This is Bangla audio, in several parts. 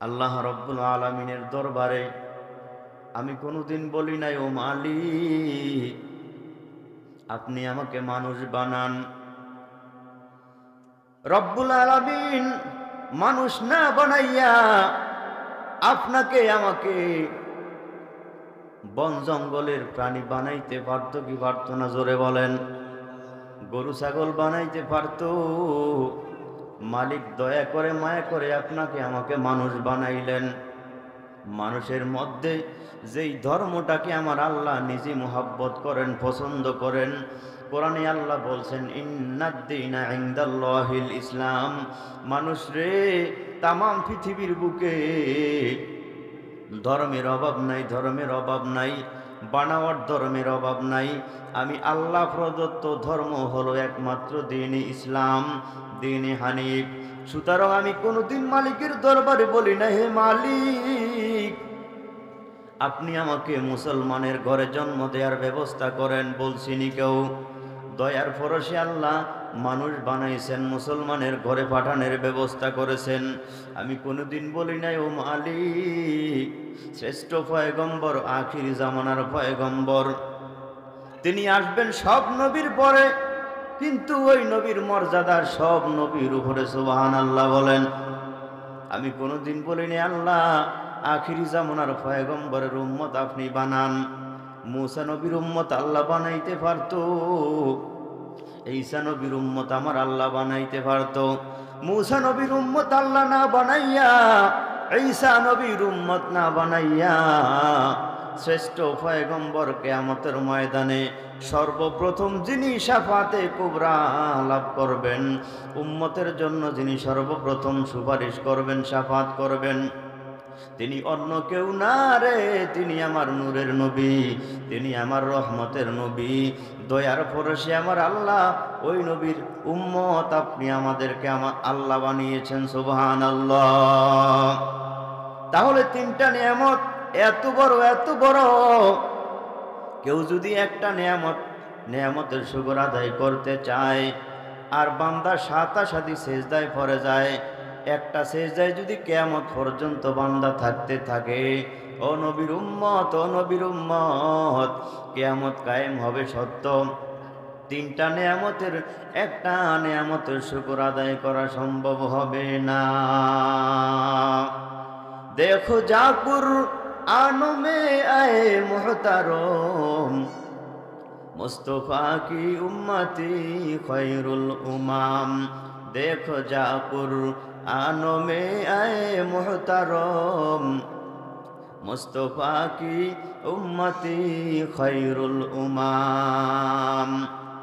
আল্লাহ রব্বুল আলামিনের দরবারে আমি কোনোদিন বলি নাই, ও মালিক আপনি আমাকে মানুষ বানান। রব্বুল আলামিন মানুষ না বানাইয়া আপনাকে আমাকে বন জঙ্গলের প্রাণী বানাইতে পারতো কি পারতো না? জোরে বলেন। গরু ছাগল বানাইতে পারতো। মালিক দয়া করে মায়া করে আপনাকে আমাকে মানুষ বানাইলেন। মানুষের মধ্যে যেই ধর্মটাকে আমার আল্লাহ নিজে মুহাব্বত করেন, পছন্দ করেন, কোরআনে আল্লাহ বলছেন ইন্নাদ-দীনা ইনদাল্লাহিল ইসলাম। মানুষ রে, তামাম পৃথিবীর বুকে ধর্মের অভাব নাই, ধর্মের অভাব নাই, বানাওয়ার ধর্মের অভাব নাই। আমি আল্লাহ প্রদত্ত ধর্ম হলো একমাত্র দ্বীন ইসলাম, দ্বীন হানিফ। সুতরাং আমি কোনোদিন মালিকের দরবারে বলি না, হে মালিক আপনি আমাকে মুসলমানের ঘরে জন্ম দেওয়ার ব্যবস্থা করেন, বলছিনি কেউ। দয়ার পরশে আল্লাহ মানুষ বানাইছেন, মুসলমানের ঘরে পাঠানোর ব্যবস্থা করেছেন। আমি কোনোদিন বলি নাই, ও মালিক শ্রেষ্ঠ পয়গম্বর, আখির জামানার পয়গম্বর, তিনি আসবেন সব নবীর পরে, কিন্তু ওই নবীর মর্যাদার সব নবীর উপরে সুবহানাল্লাহ বলেন। আমি কোনোদিন বলিনি আল্লাহ আখিরি জামানার পয়গম্বরের উম্মত আপনি বানান। মুসা নবীর উম্মত আল্লাহ বানাইতে পারতো, ঈসা নবীর উম্মত আমার আল্লাহ বানাইতে পারতো। মুসা নবীর উম্মত আল্লাহ না বানাইয়া, ঈসা নবীর উম্মত না বানাইয়া শ্রেষ্ঠ পয়গম্বর কিয়ামতের ময়দানে সর্বপ্রথম যিনি শাফাতে কুবরা লাভ করবেন, উম্মতের জন্য যিনি সর্বপ্রথম সুপারিশ করবেন, শাফাত করবেন, তিনি অন্য কেউ না রে, তিনি আমার নূরের নবী, তিনি আমার রহমতের নবী। দয়ার পরশে আমার আল্লাহ ওই নবীর উম্মত আপনি আমাদেরকে আমার আল্লাহ বানিয়েছেন, সুবহানাল্লাহ। তাহলে তিনটা নিয়ামত এত বড়, এত বড়, কেউ যদি একটা নিয়ামতের শুকর আদায় করতে চায় আর বান্দা সাতাসাতি সেজদায় পড়ে যায়, একটা সেজদায় যদি কিয়ামত পর্যন্ত বান্দা থাকতে থাকে, ও নবীর উম্মত, ও নবীর উম্মত, কিয়ামত কায়েম হবে সত্য। তিনটা নিয়ামতের একটা নিয়ামতের শুকর আদায় করা সম্ভব হবে না। দেখো জাকুর आनो में आए मोहतरम, मुस्तफ़ा की उम्मती खैरुल उमाम। देखो जाकुर आनो में आए मोहतरम, मुस्तफ़ा की उम्मती खैरुल उमाम।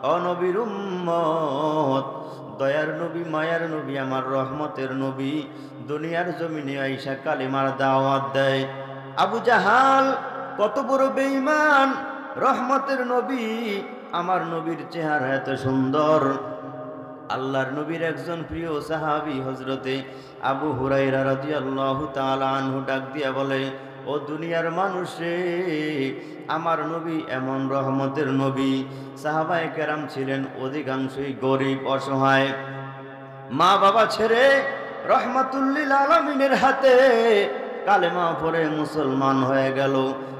ओ नबीर उम्मत, দয়ার নবী, মায়ার নবী, আমার রহমতের নবী দুনিয়ার জমিনে আইসা কালিমার দাওয়াত দেয়। আবু জাহাল কত বড় বেঈমান, রহমতের নবী, আমার নবীর চেহারা এত সুন্দর। আল্লাহর নবীর একজন প্রিয় সাহাবী হযরতে আবু হুরায়রা রাদিয়াল্লাহু তাআলা আনহু ডাক দিয়া বলে, ও দুনিয়ার মানুষ রে, আমার নবী এমন রহমতের নবী। সাহাবায়ে কেরাম ছিলেন অধিকাংশই গরিব, অসহায়, মা বাবা ছেড়ে রহমাতুল লিল আলামিনের হাতে কালেমা পড়ে মুসলমান হয়ে গেল।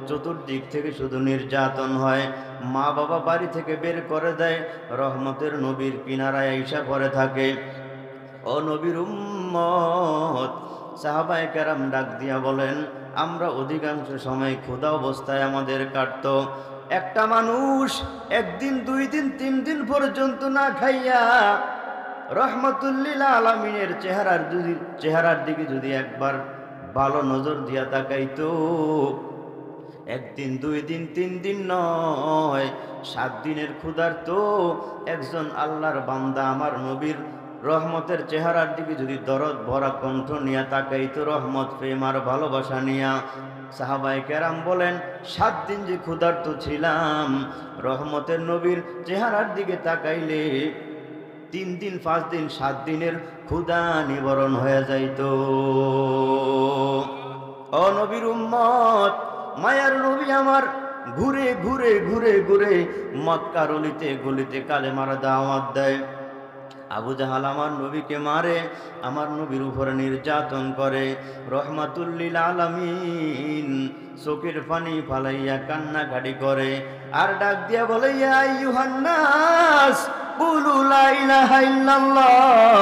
চতুর্দিক থেকে শুধু নির্যাতন হয়, মা বাবা বাড়ি থেকে বের করে দেয়, রহমতের নবীর কিনারায় আইসা পড়ে থাকে। ও নবীর উম্মত, সাহাবায়ে কেরাম ডাক দিয়া বলেন, আমরা অধিকাংশ সময় ক্ষুধা অবস্থায় আমাদের কাটত। একটা মানুষ একদিন, 2 দিন, 3 দিন পর্যন্ত না খাইয়া রহমাতুল লিল আলামিনের চেহারার দিকে যদি একবার ভালো নজর দিয়া তাকাইতো, একদিন, 2 দিন, 3 দিন নয়, 7 দিনের ক্ষুধার্ত একজন আল্লাহর বান্দা আমার নবীর রহমতের চেহারার দিকে যদি দরদ ভরা কণ্ঠ নিয়ে তাকাইতো, রহমত, প্রেম আর ভালোবাসা নিয়া, সাহাবায়ে কেরাম বলেন 7 দিন যে ক্ষুধার্ত ছিলাম, রহমতের নবীর চেহারার দিকে তাকাইলে 3 দিন, 5 দিন, 7 দিনের ক্ষুধা নিবারণ হয়ে যাইত। ও নবীর উম্মত, মায়ার নবী আমার ঘুরে ঘুরে ঘুরে ঘুরে মক্কার অলিতে গলিতে কালেমার দাওয়াত দেয়। আবু জাহাল আমার নবীকে মারে, আমার নবীর উপরে নির্যাতন করে। রহমাতুল লিল আলামিন চোখের পানি ফালাইয়া কান্নাকাটি করে, আর ডাক দিয়া বলে, ইয়া আইয়ুহান নাস কুলু লা ইলাহা ইল্লাল্লাহ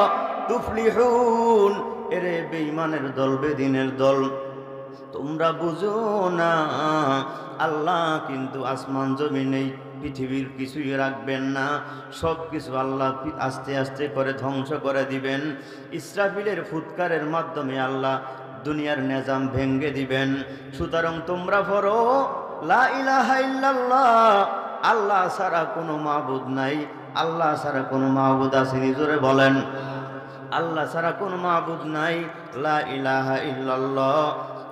তুফলিহুন। এরে বেঈমানের দল, বেদিনের দল, তোমরা বুঝো না আল্লাহ কিন্তু আসমান জমিনে পৃথিবীর কিছুই রাখবেন না, সব কিছু আল্লাহ আস্তে আস্তে করে ধ্বংস করে দিবেন। ইসরাফিলের ফুৎকারের মাধ্যমে আল্লাহ দুনিয়ার নিজাম ভেঙ্গে দিবেন। সুতরাং তোমরা পড়ো লা ইলাহা ইল্লাল্লাহ, আল্লাহ ছাড়া কোনো মাবুদ নাই। আল্লাহ ছাড়া কোনো মাবুদ আসেনি? জোরে বলেন, আল্লাহ ছাড়া কোনো মাবুদ নাই। লা ইলাহা ইল্লাল্লাহ,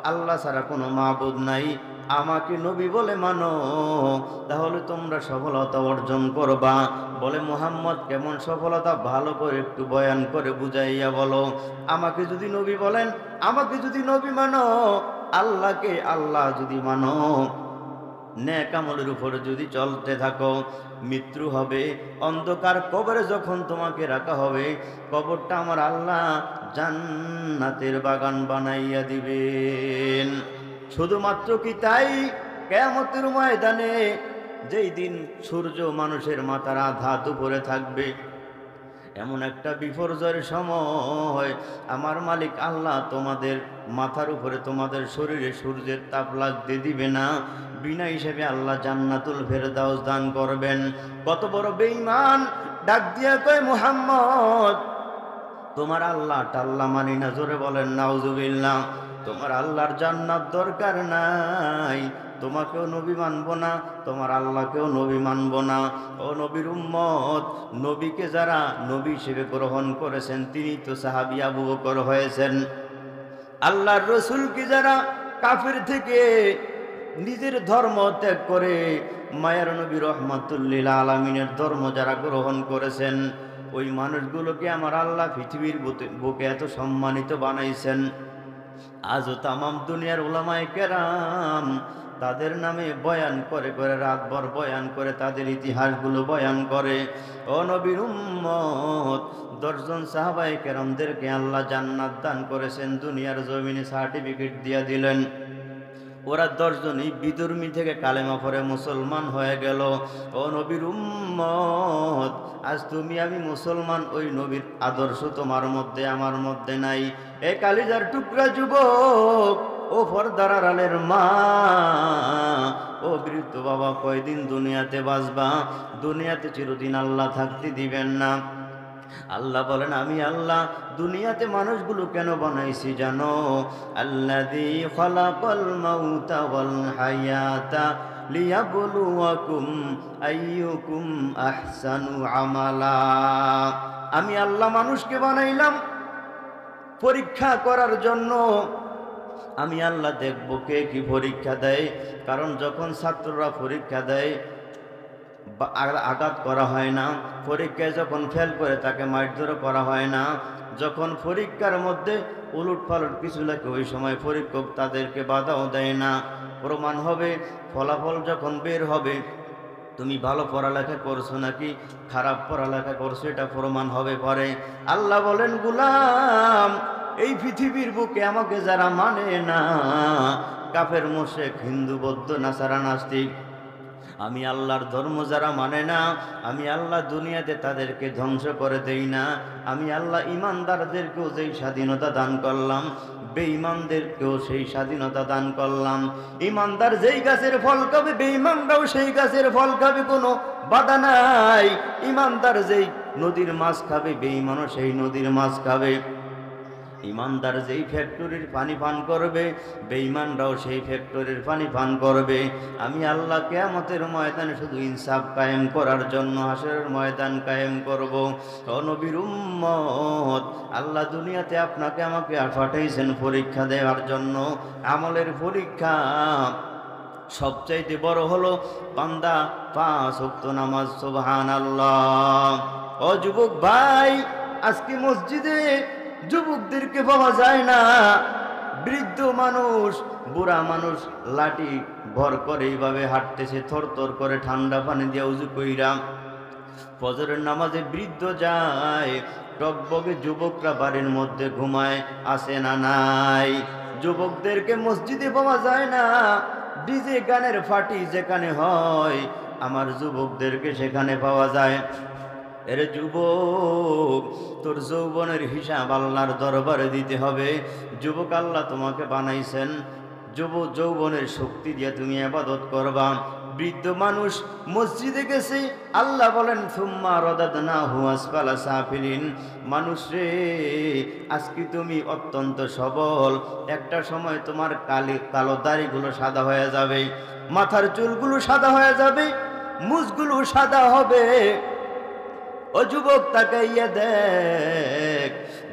আল্লাহ ছাড়া কোনো মাবুদ নাই। আমাকে নবী বলে মানো, তাহলে তোমরা সফলতা অর্জন করবা। বলে, মুহাম্মদ কেমন সফলতা? ভালো করে একটু বয়ান করে বুঝাইয়া বলো। আমাকে যদি নবী বলেন, আমাকে যদি নবী মানো, আল্লাহকে আল্লাহ যদি মানো, নেক আমলের উপরে যদি চলতে থাকো, মৃত্যু হবে, অন্ধকার কবরে যখন তোমাকে রাখা হবে, কবরটা আমার আল্লাহ জান্নাতের বাগান বানাইয়া দিবেন। শুধুমাত্র কি তাই? কিয়ামতের ময়দানে যেই দিন সূর্য মানুষের মাথার আধা উপরে থাকবে, এমন একটা বিপর্যয়ের সময় আমার মালিক আল্লাহ তোমাদের মাথার উপরে, তোমাদের শরীরে সূর্যের তাপ লাগতে দিবে না। বিনা হিসেবে আল্লাহ জান্নাতুল ফেরদাউস দান করবেন। কত বড় বেঈমান! ডাক দিয়া কয়, মুহাম্মদ তোমার আল্লাহ টাল্লা মানি না। জোরে বলেন নাউজুবিল্লাহ। তোমার আল্লাহর জান্নাত দরকার নাই, তোমাকেও নবী মানব না, তোমার আল্লাহকেও নবী মানব না। ও নবীর উম্মত, নবীকে যারা নবী হিসেবে গ্রহণ করেছেন, তিনি তো সাহাবী আবু বকর হয়েছেন। আল্লাহর রসুলকে যারা কাফির থেকে নিজের ধর্ম ত্যাগ করে মায়ের নবী রহমাতুল লিল আলামিনের ধর্ম যারা গ্রহণ করেছেন, ওই মানুষগুলোকে আমার আল্লাহ পৃথিবীর বুকে এত সম্মানিত বানাইছেন। আজও তামাম দুনিয়ার উলামায়ে কেরাম তাদের নামে বয়ান করে করে, রাতভর বয়ান করে, তাদের ইতিহাসগুলো বয়ান করে। ও নবীর উম্মত, 10 জন সাহাবায়ে কেরামদেরকে আল্লাহ জান্নাত দান করেছেন, দুনিয়ার জমিনে সার্টিফিকেট দিয়া দিলেন। ওরা 10 জনই বিধর্মী থেকে কালেমা পড়ে মুসলমান হয়ে গেল। ও নবীর উম্মত, আজ তুমি আমি মুসলমান, ওই নবীর আদর্শ তোমার মধ্যে আমার মধ্যে নাই। এ কালিজার টুকরা যুবক, ও পর্দার আড়ালের মা, ও বৃদ্ধ বাবা, কয়দিন দুনিয়াতে বাঁচবা? দুনিয়াতে চিরদিন আল্লাহ থাকতে দিবেন না। আল্লাহ বলেন, আমি আল্লাহ দুনিয়াতে মানুষগুলো কেন বানাইছি জানো? আল্লাযী খালাকাল মাউতা ওয়াল হায়াতা লিয়াবলুয়াকুম আইয়ুকুম আহসানু আমালা। আমি আল্লাহ মানুষকে বানাইলাম পরীক্ষা করার জন্য। আমি আল্লাহ দেখব কে কি পরীক্ষা দেয়। কারণ যখন ছাত্ররা পরীক্ষা দেয়, আঘাত করা হয় না। পরীক্ষায় যখন ফেল করে তাকে মারধর করা হয় না। যখন পরীক্ষার মধ্যে উলট পালট কিছু লাগে, ওই সময় পরীক্ষক তাদেরকে বাধাও দেয় না। প্রমাণ হবে, ফলাফল যখন বের হবে, তুমি ভালো পড়ালেখা করছো নাকি খারাপ পড়ালেখা করছো, এটা প্রমাণ হবে পরে। আল্লাহ বলেন, গুলাম, এই পৃথিবীর বুকে আমাকে যারা মানে না, কাফের, মুশরিক, হিন্দু, বৌদ্ধ, নাসারা, নাস্তিক, আমি আল্লাহর ধর্ম যারা মানে না, আমি আল্লাহ দুনিয়াতে তাদেরকে ধ্বংস করে দেই না। আমি আল্লাহ ইমানদারদেরকেও যেই স্বাধীনতা দান করলাম, বেঈমানদেরকেও সেই স্বাধীনতা দান করলাম। ইমানদার যেই গাছের ফল খাবে, বেঈমানরাও সেই গাছের ফল খাবে, কোনো বাধা নাই। ইমানদার যেই নদীর মাছ খাবে, বেঈমানও সেই নদীর মাছ খাবে। ইমানদার যেই ফ্যাক্টরির পানি পান করবে, বেঈমানরাও সেই ফ্যাক্টরির পানি পান করবে। আমি আল্লাহ কিয়ামতের ময়দানে শুধু ইনসাফ কায়েম করার জন্য হাসরের ময়দান কায়েম করব। ও নবীর উম্মত, আল্লাহ দুনিয়াতে আপনাকে আমাকে পাঠাইছেন পরীক্ষা দেওয়ার জন্য। আমলের পরীক্ষা সবচাইতে বড় হলো বান্দা 5 ওয়াক্ত নামাজ। সুবহানাল্লাহ। ও যুবক ভাই, আজকে মসজিদে যুবকদেরকে পাওয়া যায় না। বৃদ্ধ মানুষ, বুড়া মানুষ লাঠি ভর করে এইভাবে হাঁটতেছে, থরথর করে ঠান্ডা পানি দিয়ে উজু কইরা। ফজরের নামাজে বৃদ্ধ যায়, টকবগে যুবকরা বাড়ির মধ্যে ঘুমায়, আসে না নাই? যুবকদেরকে মসজিদে পাওয়া যায় না, ডিজে গানের ফাটি যেখানে হয় আমার যুবকদেরকে সেখানে পাওয়া যায়। এরে যুবক, তোর যৌবনের হিসাব আল্লাহর দরবারে দিতে হবে। যুবক, আল্লাহ তোমাকে বানাইছেন যৌবনের শক্তি দিয়ে তুমি ইবাদত করবা। বৃদ্ধ মানুষ মসজিদে গেছে, আল্লাহ বলেন সুম্মা রাদাদনাহু আসফালা সাফিলিন। মানুষ রে, আজকে তুমি অত্যন্ত সবল, একটা সময় তোমার কালো দাড়িগুলো সাদা হয়ে যাবে, মাথার চুলগুলো সাদা হয়ে যাবে, মুছগুলো সাদা হবে। ও যুবক, তাকাইয়া দেখ,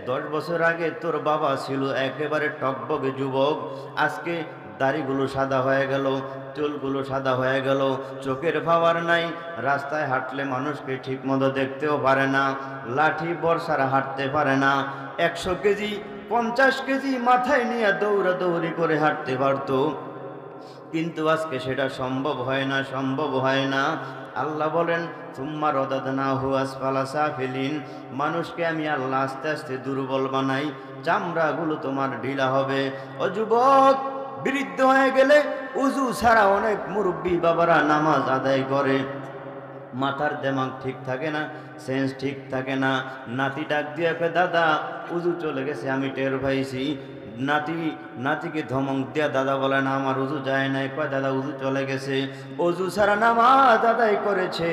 10 বছর আগে তোর বাবা ছিল একেবারে টকবগে যুবক, আজকে দাড়িগুলো সাদা হয়ে গেল, চুলগুলো সাদা হয়ে গেল, চোখের পাওয়ার নাই, রাস্তায় হাঁটলে মানুষকে ঠিক মতো দেখতেও পারে না, লাঠি বর্ষারা হাঁটতে পারে না, 100 কেজি 50 কেজি মাথায় নিয়ে দৌড়াদৌড়ি করে হাঁটতে পারতো, কিন্তু আজকে সেটা সম্ভব হয় না, সম্ভব হয় না। আল্লাহ বলেন সুম্মা রাদাদনাহু আসফালা সাফিলিন। মানুষকে আমি আল্লাহ আস্তে আস্তে দুর্বল বানাই, চামড়াগুলো তোমার ঢিলা হবে। ও যুবক, বৃদ্ধ হয়ে গেলে উজু ছাড়া অনেক মুরব্বী বাবারা নামাজ আদায় করে, মাথার দেমাগ ঠিক থাকে না, সেন্স ঠিক থাকে না। নাতি ডাক দিয়ে কয়, দাদা উজু চলে গেছে, আমি টের পাইছি। নাতিকে ধমক দিয়া দাদা বলে না, আমার উজু যায় নাই। কয়, দাদা উজু চলে গেছে, অজু ছাড়া নামাজ আদায় করেছে।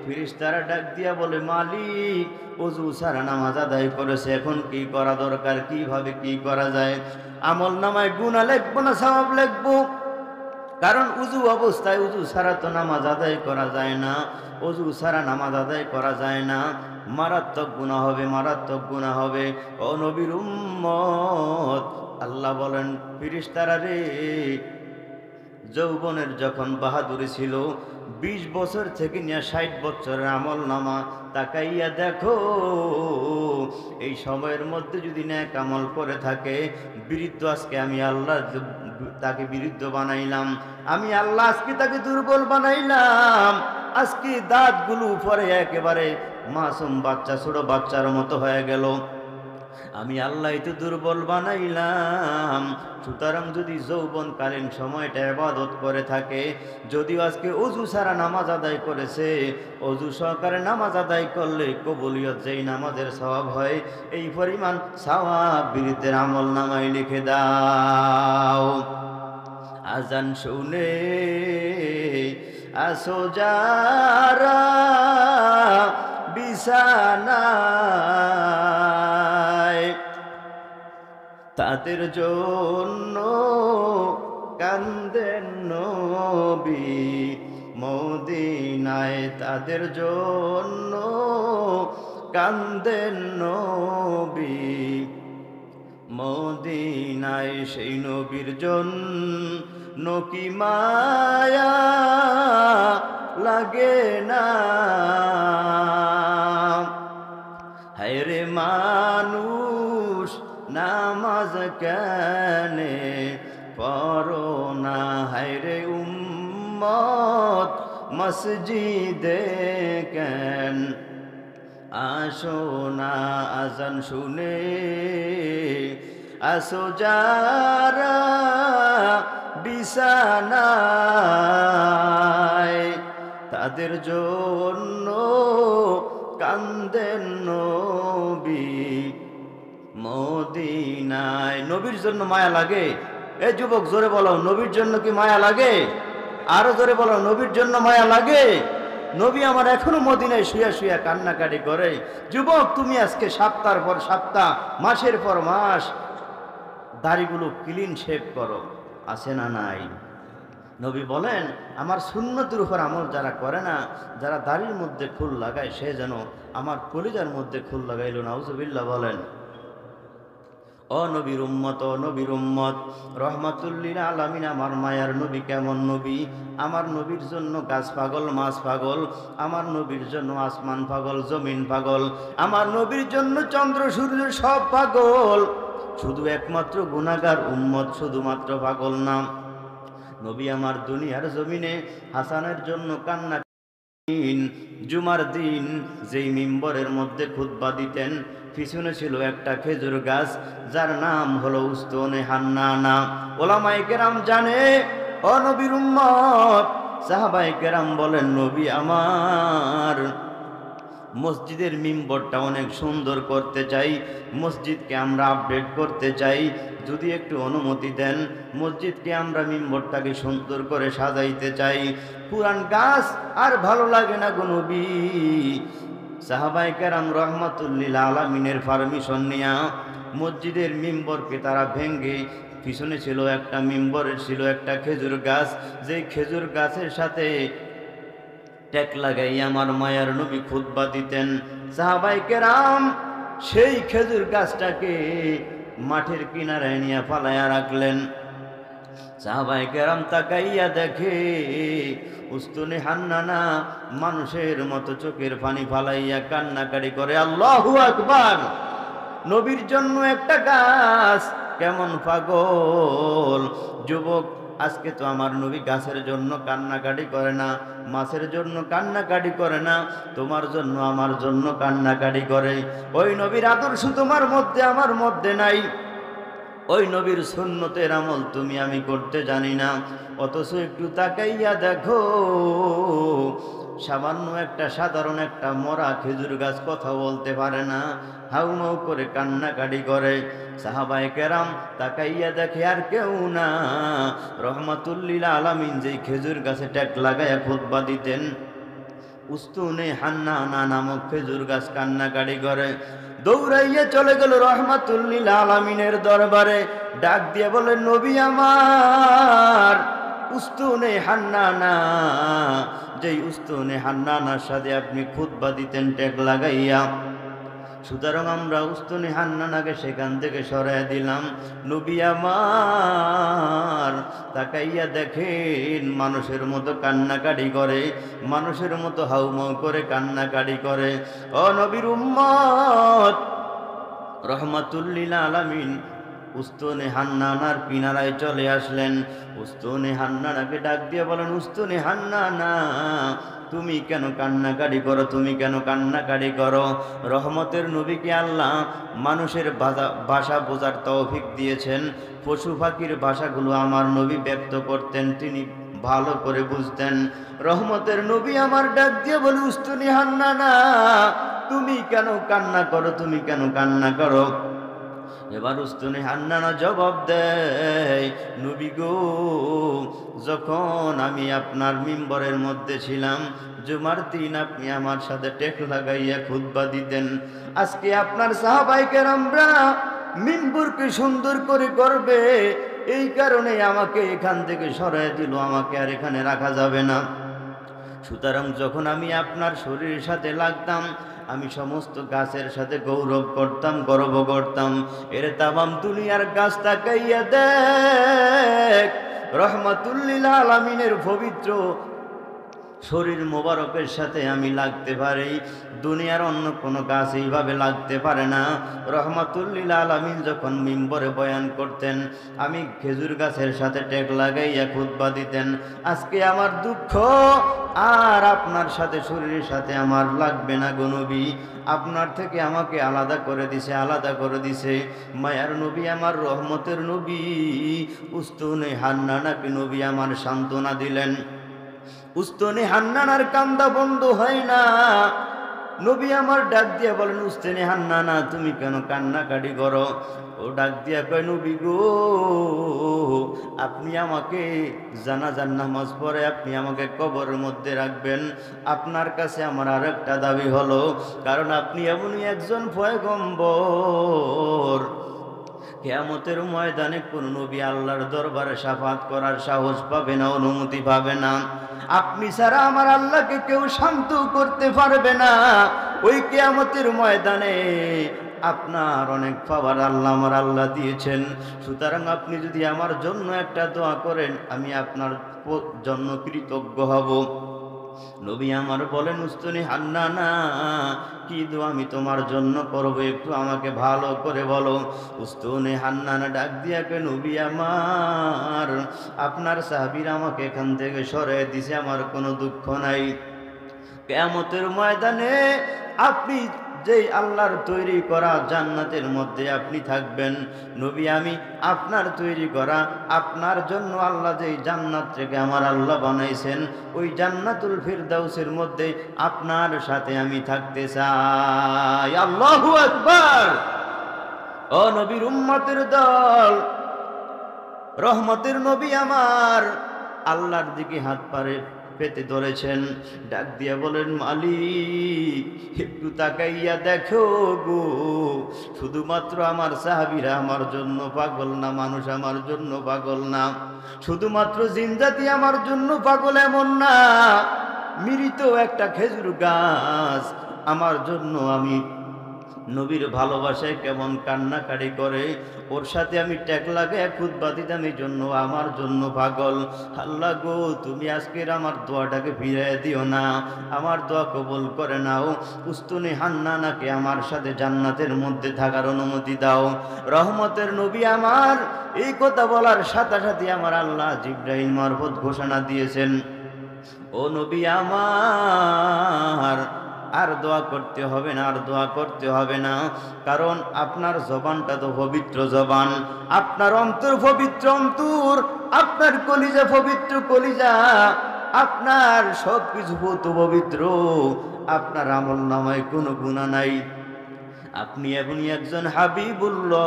ফেরেশতারা ডাক দিয়া বলে, মালিক অজু ছাড়া নামাজ আদায় করেছে, এখন কি করা দরকার, কিভাবে কি করা যায়? আমল নামায় গুনাহ লিখবো না সওয়াব লিখবো? কারণ উজু অবস্থায় উজু ছাড়া তো নামাজ আদায় করা যায় না, অজু ছাড়া নামাজ আদায় করা যায় না, মারাত্মক গুনাহ হবে, মারাত্মক গুনাহ হবে। ও নবীর উম্মত, আল্লাহ বলেন ফেরেশতারা রে, যৌবনের যখন বাহাদুরি ছিল, 20 বছর থেকে নিয়ে 60 বছরের আমল নামা তাকাইয়া দেখো, এই সময়ের মধ্যে যদি নেক আমল করে থাকে, বৃদ্ধ আজকে আমি আল্লাহ তাকে বিরুদ্ধ বানাইলাম, আমি আল্লাহ আজকে তাকে দুর্বল বানাইলাম, আজকে দাঁতগুলো উপরে একেবারে মাসুম বাচ্চা, ছোট বাচ্চার মতো হয়ে গেল, আমি আল্লাহ তো দুর্বল বানাইলাম। সুতরাং যদি যৌবনকালীন সময়টা ইবাদত করে থাকে, যদিও আজকে অজু ছাড়া নামাজ আদায় করেছে, অজু সহকারে নামাজ আদায় করলে কবুলিয়ত যেই নামাজের সওয়াব হয়, এই পরিমাণ সওয়াব বৃদ্ধের আমল নামায় লিখে দাও। আজান শুনে আসো যারা বিছানায়, তাদের জন্য কান্দেন নবী মদিনায়, তাদের জন্য কান্দেন নবী মদিনায়। সেই নবীর জন্য কি মায়া লাগে না? হায়রে মানুষ নামাজ কেনে পড়ো না? হায়রে উম্মত মসজিদে কেন আসো না? আজান শুনে আসো যারা বিছানায়, তাদের জন্য কান্দেন নবী মদিনায়। নবীর জন্য মায়া লাগে? এ যুবক জোরে বলো, নবীর জন্য কি মায়া লাগে? আরো জোরে বলো, নবীর জন্য মায়া লাগে? নবী আমার এখনো মদিনায় শুয়া শুয়া কান্নাকাটি করে। যুবক, তুমি আজকে সপ্তাহের পর সপ্তাহ, মাসের পর মাস দাড়িগুলো ক্লিন শেভ করো, আছে না নাই? নবী বলেন আমার সুন্নতের উপর আমল যারা করে না, যারা দাড়ির মধ্যে ফুল লাগায়, সে যেন আমার কলিজার মধ্যে ফুল লাগাইল। নাউজুবিল্লাহ বলেন। ও নবীর উম্মত, ও নবীর উম্মত, রহমাতুল্লিল আলামিন আমার মায়ার নবী কেমন নবী? আমার নবীর জন্য গাছ পাগল, মাছ পাগল, আমার নবীর জন্য আসমান পাগল, জমিন পাগল, আমার নবীর জন্য চন্দ্র সূর্য সব পাগল। শুধু একমাত্র গুনাহগার উম্মত শুধুমাত্র পাগল না। নবী আমার দুনিয়ার জমিনে হাসানের জন্য কান্না জুমার দিন যেই মিম্বরের মধ্যে খুতবা দিতেন পিছনে ছিল একটা খেজুর গাছ, যার নাম হলো উস্তনে হান্নানা। ওলামায়ে কেরাম জানে, ও নবীর উম্মত, সাহাবায়ে কেরাম বলেন, নবী আমার মসজিদের মিম্বরটা অনেক সুন্দর করতে চাই, মসজিদকে আমরা আপডেট করতে চাই, যদি একটু অনুমতি দেন, মসজিদকে আমরা মিম্বরটাকে সুন্দর করে সাজাইতে চাই। পুরান গাছ আর ভালো লাগে না গো নবী। সাহাবায়ে কেরাম রহমাতুল্লিল আলামিনের পারমিশন নিয়া মসজিদের মিম্বরকে তারা ভেঙ্গে, পিছনে ছিল একটা মিম্বরের ছিল একটা খেজুর গাছ, যেই খেজুর গাছের সাথে ট্যাক লাগাই আমার মায়ার নবী খুতবা দিতেন। সাহাবায়ে কেরাম সেই খেজুর গাছটাকে মাঠের কিনারায় নিয়ে ফালাইয়া রাখলেন। সাহাবায়ে কেরাম তাকাইয়া দেখে উস্তুনে হান্নানা মানুষের মতো চোখের পানি ফালাইয়া কান্নাকাটি করে, আল্লাহু আকবার। নবীর জন্য একটা গাছ কেমন পাগল! যুবক, আজকে তো আমার নবী গাছের জন্য কান্নাকাটি করে না, মাছের জন্য কান্নাকাটি করে না, তোমার জন্য আমার জন্য কান্নাকাটি করে। ওই নবীর আদর্শ তোমার মধ্যে আমার মধ্যে নাই, ওই নবীর সুন্নতের আমল তুমি আমি করতে জানি না। অথচ একটু তাকাইয়া দেখো, সামান্য একটা সাধারণ একটা মরা খেজুর গাছ কথা বলতে পারে না, হাউমাউ করে কান্নাকাটি করে। সাহাবায়ে কেরাম তাকাইয়া দেখে আর কেউ না, রহমাতুল্লিল আলামিন যেই খেজুর গাছে ট্যাক লাগাইয়া খুতবা দিতেন, উস্তুনে হান্নানা নামক খেজুর গাছ কান্নাকাটি করে। দৌড়াইয়া চলে গেল রহমাতুল্লিল আলামিনের দরবারে, ডাক দিয়ে বলে, নবী আমার উস্তুনে হান্নানা, যেই উস্তুনে হান্নানার সাথে আপনি খুতবা দিতেন ট্যাগ লাগাইয়া, সুতরাং আমরা উস্তুনে হান্নানাকে সেখান থেকে সরাইয়া দিলাম। নবী আমার তাকাইয়া দেখেন মানুষের মতো কান্নাকাটি করে, মানুষের মতো হাউমাউ করে কান্নাকাটি করে। ও নবীর উম্মত, রহমাতুল্লিল আলামিন উস্তুনে হান্নানার কিনারায় চলে আসলেন। উস্তুনে হান্নানাকে ডাক দিয়ে বলেন, উস্তুনে হান্নানা, তুমি কেন কান্নাকাটি করো, তুমি কেন কান্নাকাটি করো? রহমতের নবীকে আল্লাহ মানুষের ভাষা বোঝার তৌফিক দিয়েছেন, পশু পাখির ভাষাগুলো আমার নবী ব্যক্ত করতেন, তিনি ভালো করে বুঝতেন। রহমতের নবী আমার ডাক দিয়ে বলে, উস্তুনে হান্নানা, তুমি কেন কান্না করো, তুমি কেন কান্না করো? এবার উস্তুনে হান্নানা জবাব দেয়, নবী গো, যখন আমি আপনার মিম্বরের মধ্যে ছিলাম, জুমার দিন আপনি আমার সাথে টেক লাগাইয়া খুতবা দিতেন। আজকে আপনার সাহাবায়ে কেরামরা মিম্বরকে সুন্দর করে করবে, এই কারণে আমাকে এখান থেকে সরাই দিল, আমাকে আর এখানে রাখা যাবে না। সুতরাং যখন আমি আপনার শরীরের সাথে লাগতাম, আমি সমস্ত গাছের সাথে গৌরব করতাম, গর্ব করতাম। এর তামাম দুনিয়ার গাছ তাকাইয়া দেখ, রহমাতুল্লিল আলামিনের পবিত্র শরীর মোবারকের সাথে আমি লাগতে পারি, দুনিয়ার অন্য কোনো গাছ এইভাবে লাগতে পারে না। রহমাতুল্লিল আলামিন যখন মিম্বরে বয়ান করতেন, আমি খেজুর গাছের সাথে টেক লাগাইয়া খুতবা দিতেন। আজকে আমার দুঃখ, আর আপনার সাথে শরীরের সাথে আমার লাগবে না গো নবী, আপনার থেকে আমাকে আলাদা করে দিছে, আলাদা করে দিছে। মায়ার নবী আমার, রহমতের নবী উস্তুনে হান্নানাকে নবী আমার সান্ত্বনা দিলেন। উস্তুনে হান্নানার কান্দা বন্ধ হয় না। নবী আমার ডাক দিয়া বলেন, উস্তুনে হান্নানা, তুমি কেন কান্নাকাটি করো? ও ডাক দিয়া কয়, নবী গো, আপনি আমাকে জানাজার নামাজ পড়ে আপনি আমাকে কবরের মধ্যে রাখবেন। আপনার কাছে আমার আর একটা দাবি হলো, কারণ আপনি এমনই একজন পয়গম্বর, কিয়ামতের ময়দানে কোন নবী আল্লাহর দরবারে শাফাত করার সাহস পাবে না, অনুমতি পাবে না। আপনি ছাড়া আমার আল্লাহকে কেউ শান্ত করতে পারবে না। ওই কিয়ামতের ময়দানে আপনার অনেক পাওয়ার আল্লাহ আমার আল্লাহ দিয়েছেন। সুতরাং আপনি যদি আমার জন্য একটা দোয়া করেন, আমি আপনার জন্য কৃতজ্ঞ হব। নবী আমার বলেন, উস্তুনে হান্নানা, কি দোয়া আমি তোমার জন্য করবো, একটু আমাকে ভালো করে বলো। উস্তুনে হান্নানা ডাক দিয়া কে, নবী আমার, আপনার সাহাবীরা আমাকে এখান থেকে সরিয়ে দিছে, আমার কোনো দুঃখ নাই। কিয়ামতের ময়দানে আপনি যেই আল্লাহর তৈরি করা জান্নাতের মধ্যে আপনি থাকবেন। নবী, আমি আপনার তৈরি করা, আপনার জন্য আল্লাহ যেই জান্নাত থেকে আমার আল্লাহ বানাইছেন, ওই জান্নাতুল ফিরদাউসের মধ্যে আপনার সাথে আমি থাকতে চাই। আল্লাহু আকবার। ও নবীর উম্মতের দল, রহমতের নবী আমার আল্লাহর দিকে হাত পারে পেতে ধরেছেন, ডাক দিয়া বলেন, মালিক একটু তাকাইয়া দেখো গো, শুধুমাত্র আমার সাহাবীরা আমার জন্য পাগল না, মানুষ আমার জন্য পাগল না, শুধুমাত্র জিনজাতি আমার জন্য পাগল এমন না, মৃত একটা খেজুর গাছ আমার জন্য, আমি নবীর ভালোবাসায় কেমন কান্নাকাটি করে, ওর সাথে আমি ট্যাগ লাগাই খুতবা দিতাম, এই জন্য আমার জন্য পাগল। আল্লাহ গো, তুমি আজকের আমার দোয়াটাকে ফিরিয়ে দিও না, আমার দোয়া কবুল করে নাও, উস্তুনে হান্নানাকে আমার সাথে জান্নাতের মধ্যে থাকার অনুমতি দাও। রহমতের নবী আমার এই কথা বলার সাথে সাথে আমার আল্লাহ জিবরাইল মারফত ঘোষণা দিয়েছেন, ও নবী আমার আর দোয়া করতে হবে না, আর দোয়া করতে হবে না, কারণ আপনার জবানটা তো পবিত্র জবান, আপনার অন্তর পবিত্র অন্তর, আপনার কলিজা পবিত্র কলিজা, আপনার সব কিছু পবিত্র, আপনার আমল নামায় কোনো গুনাহ নাই, আপনি এমনই একজন হাবিবুল্লাহ,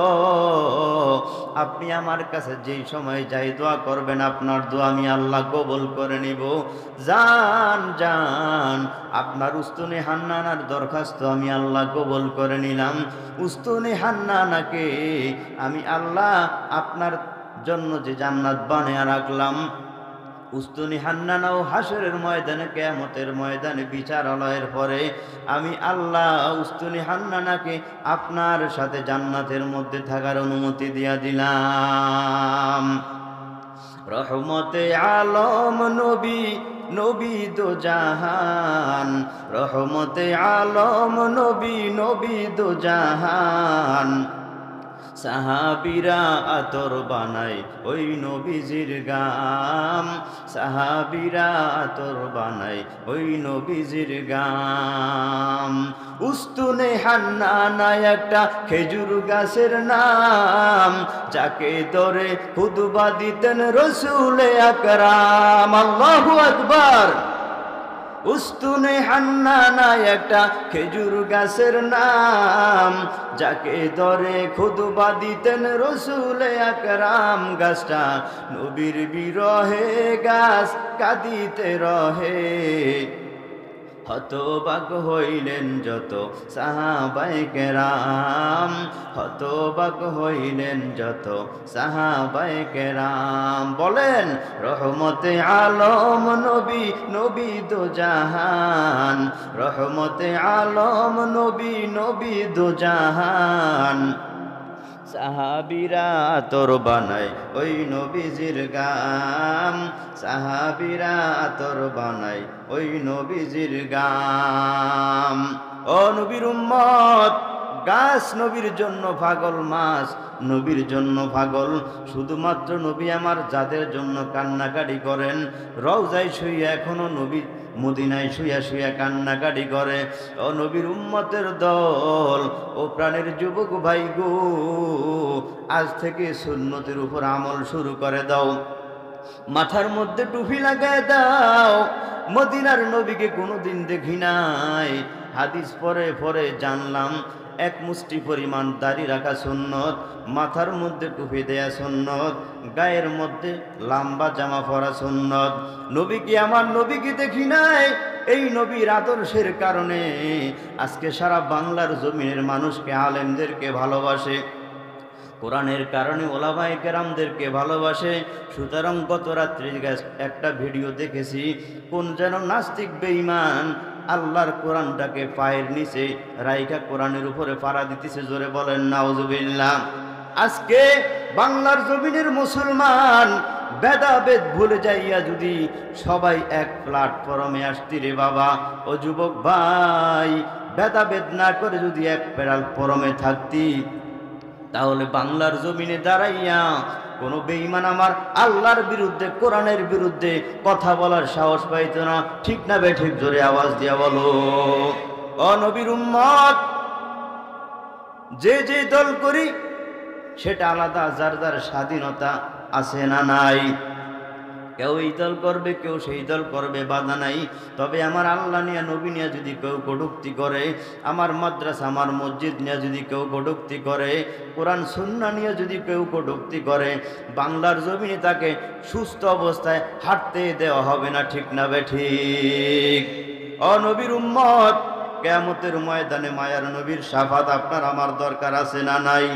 আপনি আমার কাছে যেই সময় যাই দোয়া করবেন, আপনার দোয়া আমি আল্লাহ কবুল করে নিব। জান জান, আপনার উস্তুনে হান্নানার দরখাস্ত আমি আল্লাহ কবুল করে নিলাম। উস্তুনে হান্নানাকে আমি আল্লাহ আপনার জন্য যে জান্নাত বানিয়ে রাখলাম, উস্তুনি হান্নানাও হাসরের ময়দানে, কিয়ামতের ময়দানে, বিচারালয়ের পরে আমি আল্লাহ উস্তুনি হান্নানাকে আপনার সাথে জান্নাতের মধ্যে থাকার অনুমতি দিয়া দিলাম। রহমতে আলম নবী, নবী দো জাহান, রহমতে আলম নবী, নবী দো জাহান, সাহাবীরা আতর বানাই ওই নবীজির গাম, সাহাবীরা আতর বানাই ওই নবীজির গাম। উস্তুনে হান্নানা একটা খেজুর গাছের নাম, যাকে ধরে খুতবা দিতেন রাসূল আকরাম। আল্লাহু আকবার। উস্তুনে হান্নানা একটা খেজুর গাছের নাম, যাকে ধরে খুতবা দিতেন রাসূল আকরাম। গাছটা নবীর বিরহে গাছ কাঁদিতে রহে, হতবাক হইলেন যত সাহাবায়ে কেরাম, হতবাক হইলেন যত সাহাবায়ে কেরাম। বলেন, রহমতে আলম নবী, নবী দো জাহান, রহমতে আলম নবী, নবী দো জাহান, সাহাবীরা আতর বানাই ওই নবীজির গাম, সাহাবীরা আতর বানাই ওই নবীজির গাম। ও নবীর উম্মত, গাছ নবীর জন্য পাগল, মাছ নবীর জন্য পাগল, শুধুমাত্র নবী আমার যাদের জন্য কান্নাকাটি করেন, রওজায় শুইয়া এখনো নবী মদিনায় শুইয়া শুইয়া কান্নাকাটি করে। ও নবীর উম্মতের দল, ও প্রাণের যুবক ভাই গো, আজ থেকে সুন্নতের উপর আমল শুরু করে দাও, মাথার মধ্যে টুপি লাগায় দাও। মদিনার নবীকে কোনোদিন দেখি নাই, হাদিস পরে পরে জানলাম এক মুষ্টি পরিমাণ দাড়ি রাখা সুন্নত, মাথার মধ্যে টুপি দেয়া সুন্নত, গায়ের মধ্যে লম্বা জামা পরা সুন্নত। নবীকে আমার নবীকে দেখি নাই। এই নবীর আদর্শের কারণে আজকে সারা বাংলার জমিনের মানুষকে, আলেমদেরকে ভালোবাসে, কোরআনের কারণে ওলামায়ে কেরামদেরকে ভালোবাসে। সুতরাং গত রাত্রে একটা ভিডিও দেখেছি, কোন যেন নাস্তিক বেঈমান আল্লাহর কোরআনটাকে পায়ের নিচে রাইখা কোরআনের উপরে পাড়া দিতেছে। জোরে বলেন নাউজুবিল্লাহ। আজকে বাংলার জমিনের মুসলমান ভেদাভেদ ভুলে যাইয়া যদি সবাই এক প্ল্যাটফর্মে আসতি রে বাবা, ও যুবক ভাই, ভেদাভেদ না করে যদি এক প্ল্যাটফর্মে থাকতি, তাহলে বাংলার জমিনে দাঁড়াইয়া কোনো বেঈমান আমার আল্লাহর বিরুদ্ধে কোরআনের বিরুদ্ধে কথা বলার সাহস পাইতো না। ঠিক না বেঠিক? জোরে আওয়াজ দিয়া বলো। ও নবীর উম্মত, যে যে দল করি সেটা আলাদা, যার যার স্বাধীনতা আছে না নাই? কেউ এই দল করবে, কেউ সেই দল করবে, বাধা নাই। তবে আমার আল্লাহ নিয়ে, নবী নিয়ে যদি কেউ কটূক্তি করে, আমার মাদ্রাসা আমার মসজিদ নিয়ে যদি কেউ কটূক্তি করে, কোরআন সুন্নাহ নিয়ে যদি কেউ কটূক্তি করে, বাংলার জমিনে তাকে সুস্থ অবস্থায় হাঁটতে দেওয়া হবে না। ঠিক না বেঠিক? ও নবীর উম্মত, কিয়ামতের ময়দানে মায়ার নবীর শাফাত আপনার আমার দরকার আছে না নাই?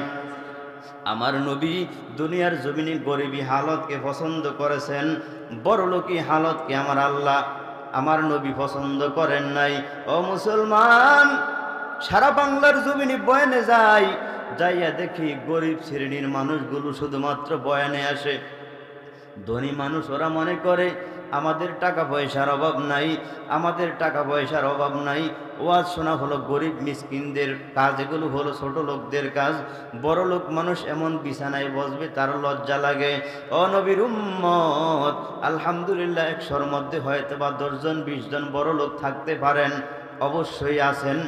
আমার নবী দুনিয়ার জমিনে গরিবী হালতকে পছন্দ করেছেন, বড়লোকি হালতকে আমার আল্লাহ আমার নবী পছন্দ করেন নাই। ও মুসলমান, সারা বাংলার জমিনে বয়ানে যাইয়া দেখি গরিব শ্রেণীর মানুষগুলো শুধুমাত্র বয়ানে আসে। ধনী মানুষ ওরা মনে করে আমাদের টাকা পয়সার অভাব নাই, আমাদের টাকা পয়সার অভাব নাই। ওয়াজ শোনা হলো গরিব মিসকিনদের কাজ, এগুলো হলো ছোট লোকদের কাজ। বড় লোক মানুষ এমন বিছানায় বসবে তার লজ্জা লাগে। ও নবীর উম্মত, আলহামদুলিল্লাহ 100-র মধ্যে হয়তো বা 10 জন 20 জন বড় লোক থাকতে পারেন, অবশ্যই আছেন।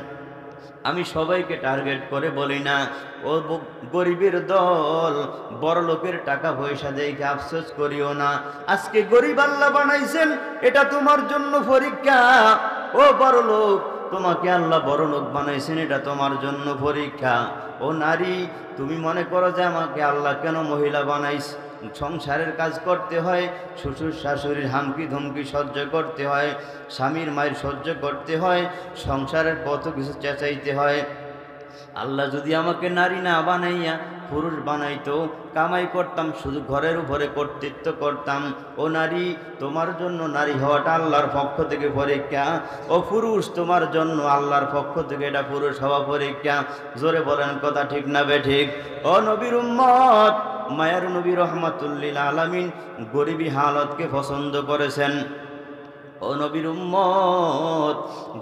আমি সবাইকে টার্গেট করে বলি না। ও গরিবের দল, বড় লোকের টাকা পয়সা দেখে আফসোস করিও না। আজকে গরিব আল্লাহ বানাইছেন, এটা তোমার জন্য পরীক্ষা। ও বড় লোক, তোমাকে আল্লাহ বড় লোক বানাইছেন, এটা তোমার জন্য পরীক্ষা। ও নারী, তুমি মনে করো যে আমাকে আল্লাহ কেন মহিলা বানাইছে? সংসারের কাজ করতে হয়, শ্বশুর শাশুড়ির হামকি ধমকি সহ্য করতে হয়, স্বামীর মায়ের সহ্য করতে হয়, সংসারের কত কিছু চেঁচাইতে হয়। আল্লাহ যদি আমাকে নারী না বানাইয়া পুরুষ বানাইতো, কামাই করতাম, শুধু ঘরের উপরে কর্তৃত্ব করতাম। ও নারী, তোমার জন্য নারী হওয়াটা আল্লাহর পক্ষ থেকে পরীক্ষা। ও পুরুষ, তোমার জন্য আল্লাহর পক্ষ থেকে এটা পুরুষ হওয়া পরীক্ষা। জোরে বলেন কথা ঠিক না বেঠিক? ও নবীর উম্মত, মায়ার নবী রহমাতুল্লিল আলামিন গরিবী হালতকে পছন্দ করেছেন। ও নবীর উম্মত,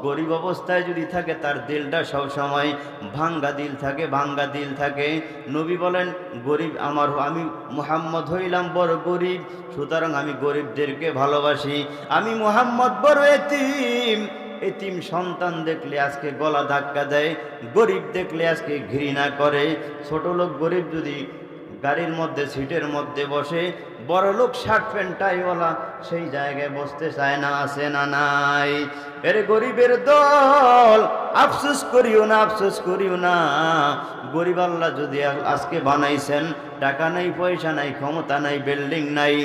গরিব অবস্থায় যদি থাকে তার দিলটা সব সময় ভাঙ্গা দিল থাকে, ভাঙ্গা দিল থাকে। নবী বলেন, গরিব আমি মুহাম্মদ হইলাম বড় গরিব, সুতরাং আমি গরিবদেরকে ভালোবাসি। আমি মুহাম্মদ বড় এতিম, এতিম সন্তান দেখলে আজকে গলা ধাক্কা দেয়, গরিব দেখলে আজকে ঘৃণা করে। ছোট লোক গরিব যদি গাড়ির মধ্যে সিটের মধ্যে বসে, বড় লোক শার্ট প্যান্ট টাইওয়ালা সেই জায়গায় বসতে চায় না, আছে না নাই? এর গরিবের দল, আফসোস করিও না, আফসোস করিও না। গরিব আল্লাহ যদি আজকে বানাইছেন, টাকা নাই, পয়সা নাই, ক্ষমতা নাই, বিল্ডিং নাই,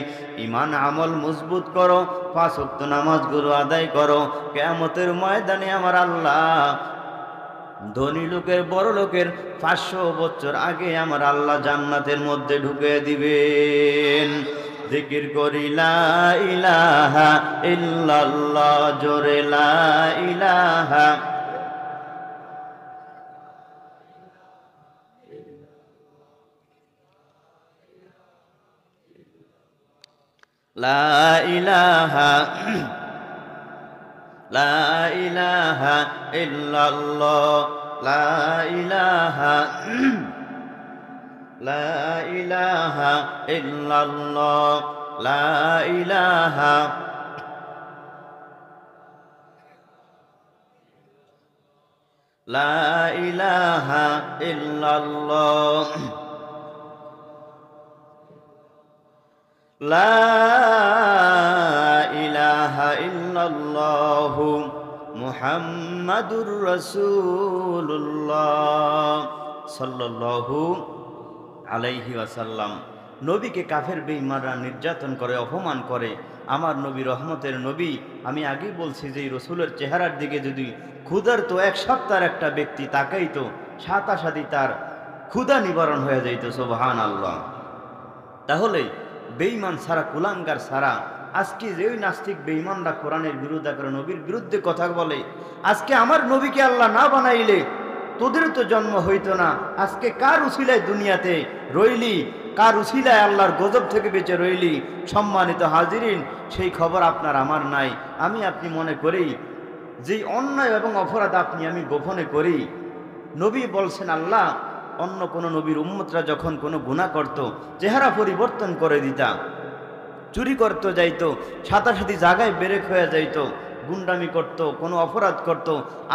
ইমান আমল মজবুত করো, 5 ওয়াক্ত নামাজগুলো আদায় করো। কিয়ামতের ময়দানে আমার আল্লাহ ধনী লোকের বড় লোকের 500 বছর আগে আমার আল্লাহ জান্নাতের মধ্যে ঢুকে দিবেন। জিকির করি লা ইলাহা ইল্লাল্লাহ, জোরে লা ইলাহা। লা ইলাহা লা ইলাহা ইল্লাল্লাহ, লা ইলাহা লা ইলাহা ইল্লাল্লাহ, লা ইলাহা লা ইলাহা ইল্লাল্লাহ, লা ইলাহা ইল্লাল্লাহ, মুহাম্মাদুর রাসূলুল্লাহ সাল্লাল্লাহু আলাইহি ওয়াসাল্লাম। নবীকে কাফের বেঈমানরা নির্যাতন করে, অপমান করে। আমার নবী রহমতের নবী, আমি আগেই বলছি যে রসুলের চেহারার দিকে যদি ক্ষুধার্ত 1 সপ্তাহের একটা ব্যক্তি তাকাইতো, সাথে তার ক্ষুধা নিবারণ হয়ে যাইত। সুবহানাল্লাহ। তাহলে বেঈমান ছাড়া, কুলাঙ্গার ছাড়া, আজকে যে ওই নাস্তিক বেঈমানরা কোরআনের বিরুদ্ধে করে, নবীর বিরুদ্ধে কথা বলে, আজকে আমার নবীকে আল্লাহ না বানাইলে তোদের তো জন্ম হইতো না। আজকে কার উসিলায় দুনিয়াতে রইলি, কার উসিলায় আল্লাহর গজব থেকে বেঁচে রইলি? সম্মানিত হাজিরিন, সেই খবর আপনার আমার নাই। আমি আপনি মনে করি যেই অন্যায় এবং অপরাধ আপনি আমি গোপনে করি, নবী বলছেন আল্লাহ অন্য কোনো নবীর উম্মতরা যখন কোনো গুনাহ করত, চেহারা পরিবর্তন করে দিতা, চুরি করতে যাইতো, সাথে জায়গায় ব্রেক হয়ে যাইতো, গুন্ডামি করত, কোনো অপরাধ করত,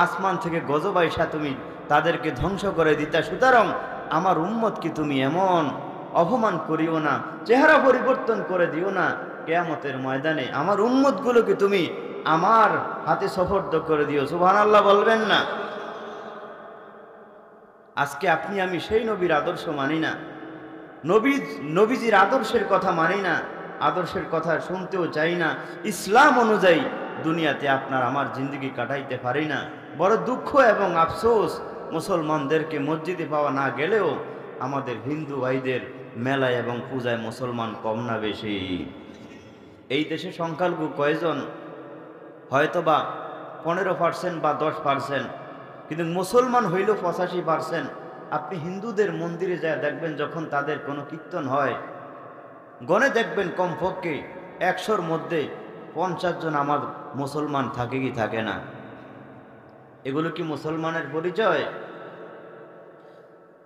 আসমান থেকে গজব আইসা তুমি তাদেরকে ধ্বংস করে দিতা। সুতরাং আমার উম্মতকে তুমি এমন অপমান করিও না, চেহারা পরিবর্তন করে দিও না। কিয়ামতের ময়দানে আমার উম্মতগুলোকে তুমি আমার হাতে সুপর্দ করে দিও। সুবহানাল্লাহ বলবেন না? আজকে আপনি আমি সেই নবীর আদর্শ মানি না, নবীজির আদর্শের কথা মানি না, আদর্শের কথা শুনতেও চাই না। ইসলাম অনুযায়ী দুনিয়াতে আপনার আমার জিন্দগি কাটাইতে পারি না। বড় দুঃখ এবং আফসোস, মুসলমানদেরকে মসজিদে পাওয়া না গেলেও আমাদের হিন্দু ভাইদের মেলায় এবং পূজায় মুসলমান কম না বেশি? এই দেশে সংখ্যালঘু কয়জন? হয়তোবা 15% বা 10%, কিন্তু মুসলমান হইল 85%। আপনি হিন্দুদের মন্দিরে যায় দেখবেন, যখন তাদের কোনো কীর্তন হয়, গণে দেখবেন কমপক্ষে 100-র মধ্যে 50 জন আমার মুসলমান থাকে কি থাকে না? এগুলো কি মুসলমানের পরিচয়?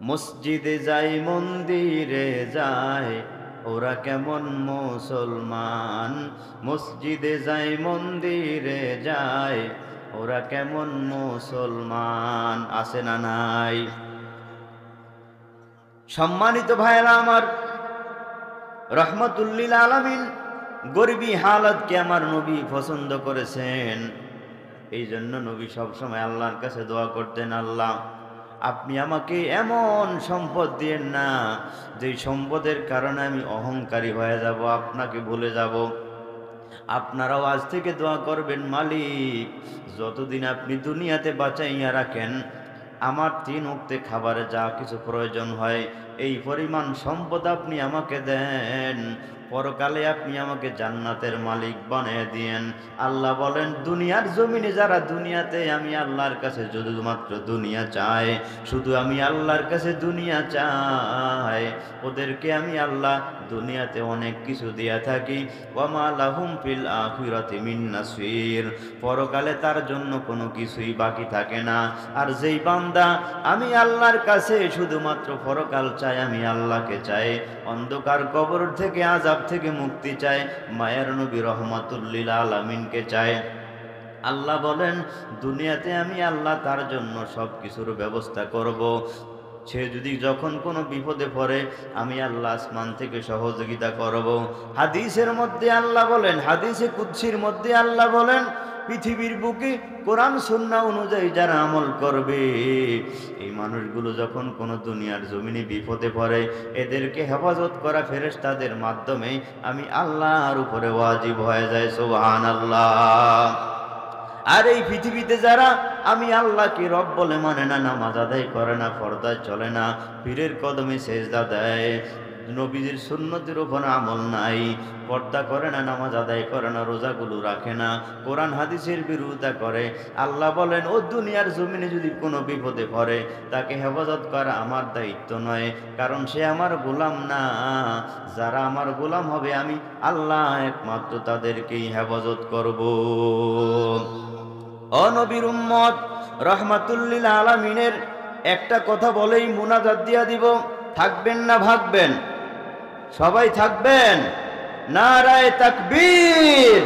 মসজিদে যায় মন্দিরে যায়, ওরা কেমন মুসলমান? মসজিদে যায় মন্দিরে যায়, ওরা কেমন মুসলমান? আছে না নাই? সম্মানিত ভাইরা আমার, রহমাতুল লিল আলামিন গরিবী হালাতকে আমার নবী পছন্দ করেছেন। এই জন্য নবী সবসময় আল্লাহর কাছে দোয়া করতেন, আল্লাহ আপনি আমাকে এমন সম্পদ দিয়েন না যেই সম্পদের কারণে আমি অহংকারী হয়ে যাব, আপনাকে ভুলে যাব। আপনারাও আজ থেকে দোয়া করবেন, মালিক যতদিন আপনি দুনিয়াতে বাঁচাইয়া রাখেন, আমার 3 ওয়াক্তে খাবারে যা কিছু প্রয়োজন হয় এই পরিমাণ সম্পদ আপনি আমাকে দেন, পরকালে আপনি আমাকে জান্নাতের মালিক বানিয়ে দিয়েন। আল্লাহ বলেন, দুনিয়ার জমিনে যারা দুনিয়াতে আমি আল্লাহর কাছে শুধুমাত্র দুনিয়া চায়, শুধু আমি আল্লাহর কাছে দুনিয়া চাই, ওদেরকে আমি আল্লাহ দুনিয়াতে অনেক কিছু দিয়া থাকি। ওয়ামা লাহুম ফিল আখিরাতি মিন নাসির, পরকালে তার জন্য কোনো কিছুই বাকি থাকে না। আর যেই বান্দা আমি আল্লাহর কাছে শুধুমাত্র পরকাল চাই, আমি আল্লাহকে চাই, অন্ধকার কবর থেকে আযাব থেকে মুক্তি চায়, মায়ের নবী রহমাতুল লিল আলামিনকে চায়, আল্লাহ বলেন দুনিয়াতে আমি আল্লাহ তার জন্য সব কিছুর ব্যবস্থা করব। সে যদি যখন কোনো বিপদে পড়ে আমি আল্লাহ আসমান থেকে সহযোগিতা করব। হাদিসের মধ্যে আল্লাহ বলেন, হাদিসে কুদসির মধ্যে আল্লাহ বলেন, পৃথিবীর বুকে কোরআন সুন্নাহ অনুযায়ী যারা আমল করবে, এই মানুষগুলো যখন কোনো দুনিয়ার জমিনে বিপদে পড়ে, এদেরকে হেফাজত করা ফেরেশতাদের মাধ্যমে আমি আল্লাহর উপরে ওয়াজিব হয়ে যায়। সুবহানাল্লাহ। আর এই পৃথিবীতে যারা আমি আল্লাহকে রব বলে মানে না, নামাজ আদায় করে না, পর্দায় চলে না, পীরের কদমে সেজদা দেয়, নবীজির সুন্নতের উপর আমল নাই, পর্দা করে না, নামাজ আদায় করে না, রোজাগুলো রাখে না, কোরআন হাদিসের বিরোধিতা করে, আল্লাহ বলেন ও দুনিয়ার জমিনে যদি কোনো বিপদে পড়ে তাকে হেফাজত করা আমার দায়িত্ব নয়, কারণ সে আমার গোলাম না। যারা আমার গোলাম হবে আমি আল্লাহ একমাত্র তাদেরকেই হেফাজত করব। ও নবীর উম্মত, রহমাতুল লিল আলামিনের একটা কথা বলেই মুনাজাত দিয়া দিব, থাকবেন না ভাগবেন? সবাই থাকবেন? নারায়ে তাকবীর।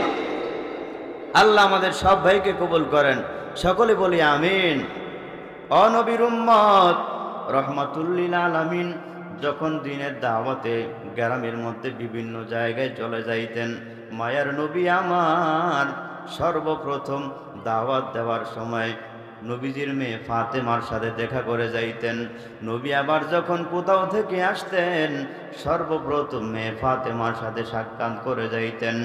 আল্লাহ আমাদের সব ভাইকে কবুল করেন, সকলে বলি আমিন। ও নবীর উম্মত, রহমাতুল লিল আলামিন যখন দিনের দাওয়াতে গ্রামের মধ্যে বিভিন্ন জায়গায় চলে যাইতেন, মায়ার নবী আমার সর্বপ্রথম দাওয়াত দেওয়ার সময় নবীজির মেয়ে ফাতেমার সাথে দেখা করে যাইতেন। নবী আবার যখন কোথাও থেকে আসতেন সর্বপ্রথম মেয়ে ফাতেমার সাথে সাক্ষাৎ করে যাইতেন।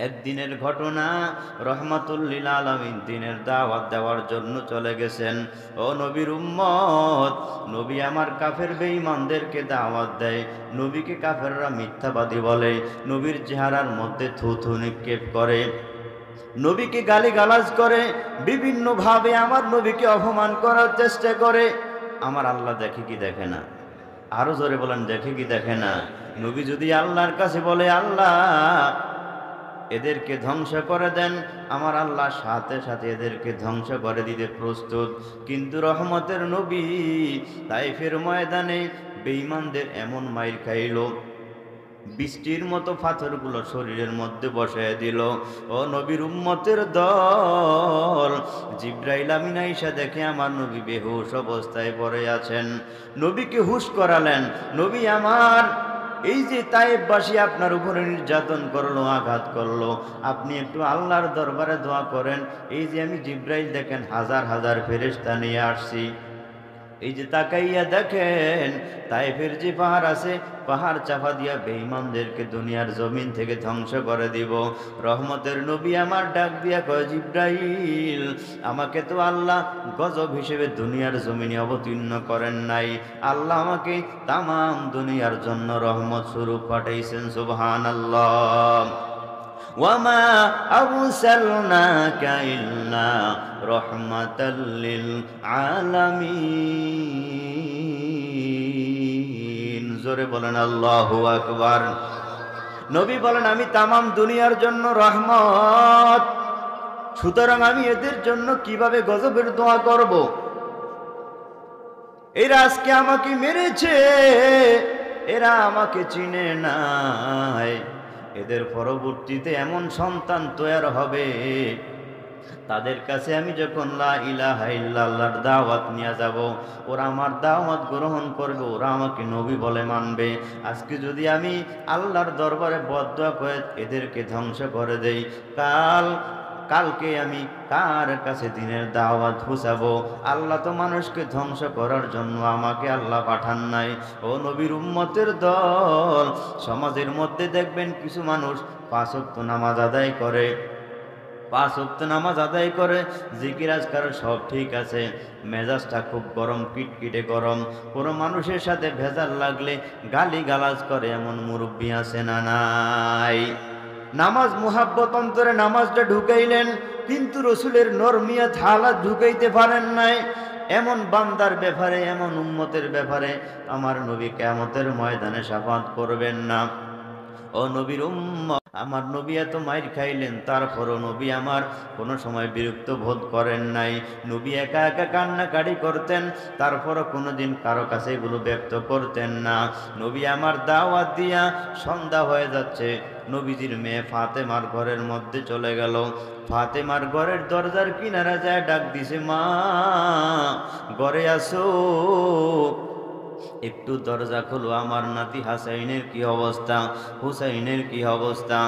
একদিনের ঘটনা, রহমাতুল লিল আলামিন দিনের দাওয়াত দেওয়ার জন্য চলে গেছেন। ও নবীর উম্মত, নবী আমার কাফের বেঈমানদেরকে দাওয়াত দেয়, নবীকে কাফেররা মিথ্যাবাদী বলে, নবীর চেহারার মধ্যে থুথু নিক্ষেপ করে, নবীকে গালিগালাজ করে, বিভিন্নভাবে আমার নবীকে অপমান করার চেষ্টা করে। আমার আল্লাহ দেখে কি দেখে না? আরো জোরে বলেন, দেখে কি দেখে না? নবী যদি আল্লাহর কাছে বলে, আল্লাহ এদেরকে ধ্বংস করে দেন, আমার আল্লাহ সাথে সাথে এদেরকে ধ্বংস করে দিতে প্রস্তুত। কিন্তু রহমতের নবী তাইফের ময়দানে বেঈমানদের এমন মাইর খাইল, বৃষ্টির মতো পাথরগুলো শরীরের মধ্যে বসায় দিল। ও নবীর উম্মতের দল, জিব্রাইল আমিন আইসা দেখে আমার নবী বেহুশ অবস্থায় পড়ে আছেন। নবীকে হুশ করালেন, নবী আমার, এই যে তায়েববাসী আপনার উপরে নির্যাতন করলো, আঘাত করলো, আপনি একটু আল্লাহর দরবারে দোয়া করেন। এই যে আমি জিব্রাইল দেখেন হাজার হাজার ফেরেশতা নিয়ে আসছি, এই যে তাকাইয়া দেখেন তাইফের যে পাহাড় আছে, পাহাড় চাপা দিয়া বেঈমানদেরকে দুনিয়ার জমিন থেকে ধ্বংস করে দিব। রহমতের নবী আমার ডাক দিয়া কয়, জিব্রাইল, আমাকে তো আল্লাহ গজব হিসেবে দুনিয়ার জমিনে অবতীর্ণ করেন নাই, আল্লাহ আমাকে তামাম দুনিয়ার জন্য রহমত স্বরূপ পাঠাইছেন। সুবহানাল্লাহ। ওয়ামা আরসালনাকা ইল্লা রাহমাতাল লিল আলামিন। জোরে বলেন আল্লাহু আকবার। নবী বলেন, আমি তামাম দুনিয়ার জন্য রহমত, সুতরাং আমি এদের জন্য কিভাবে গজবের দোয়া করব? এরা আজকে আমাকে মেরেছে, এরা আমাকে চিনে নাই, এদের পরবর্তীতে এমন সন্তান তৈরি হবে, তাদের কাছে আমি যখন লা ইলাহা ইল্লাল্লাহর দাওয়াত নিয়ে যাব, ওরা আমার দাওয়াত গ্রহণ করবে, ওরা আমাকে নবী বলে মানবে। আজকে যদি আমি আল্লাহর দরবারে বদদোয়া করে এদেরকে ধ্বংস করে দেই, কালকে আমি কার কাছে দিনের দাওয়াত পৌঁছাবো? আল্লাহ তো মানুষকে ধ্বংস করার জন্য আমাকে আল্লাহ পাঠান নাই। ও নবীর উম্মতের দল, সমাজের মধ্যে দেখবেন কিছু মানুষ 5 ওয়াক্ত নামাজ আদায় করে, 5 ওয়াক্ত নামাজ আদায় করে, জিকির আজকার সব ঠিক আছে, মেজাজটা খুব গরম, কিটকিটে গরম, কোনো মানুষের সাথে ভেজাল লাগলে গালি গালাজ করে, এমন মুরব্বী আছে না নাই? নামাজ মুহাব্বত অন্তরে নামাজটা ঢুকাইলেন, কিন্তু রসুলের নরমিয়াত হালাত ঢুকাইতে পারেন নাই। এমন বান্দার ব্যাপারে, এমন উম্মতের ব্যাপারে আমার নবী কিয়ামতের ময়দানে শাফাত করবেন না। ও নবীর উম্মত, আমার নবী এত মাইর খাইলেন, তারপরও নবী আমার কোনো সময় বিরক্ত বোধ করেন নাই। নবী একা একা কান্নাকাটি করতেন, তারপরও কোনোদিন কারো কাছে এগুলো ব্যক্ত করতেন না। নবী আমার দাওয়াত দিয়া সন্ধ্যা হয়ে যাচ্ছে, নবীজির মেয়ে ফাতেমার ঘরের মধ্যে চলে গেল। ফাতেমার ঘরের দরজার কিনারা যায় ডাক দিছে, মা ঘরে আসো, একটু দরজা খোলো, আমার নাতি হাসাইনের কি অবস্থা, হুসাইনের কি অবস্থা।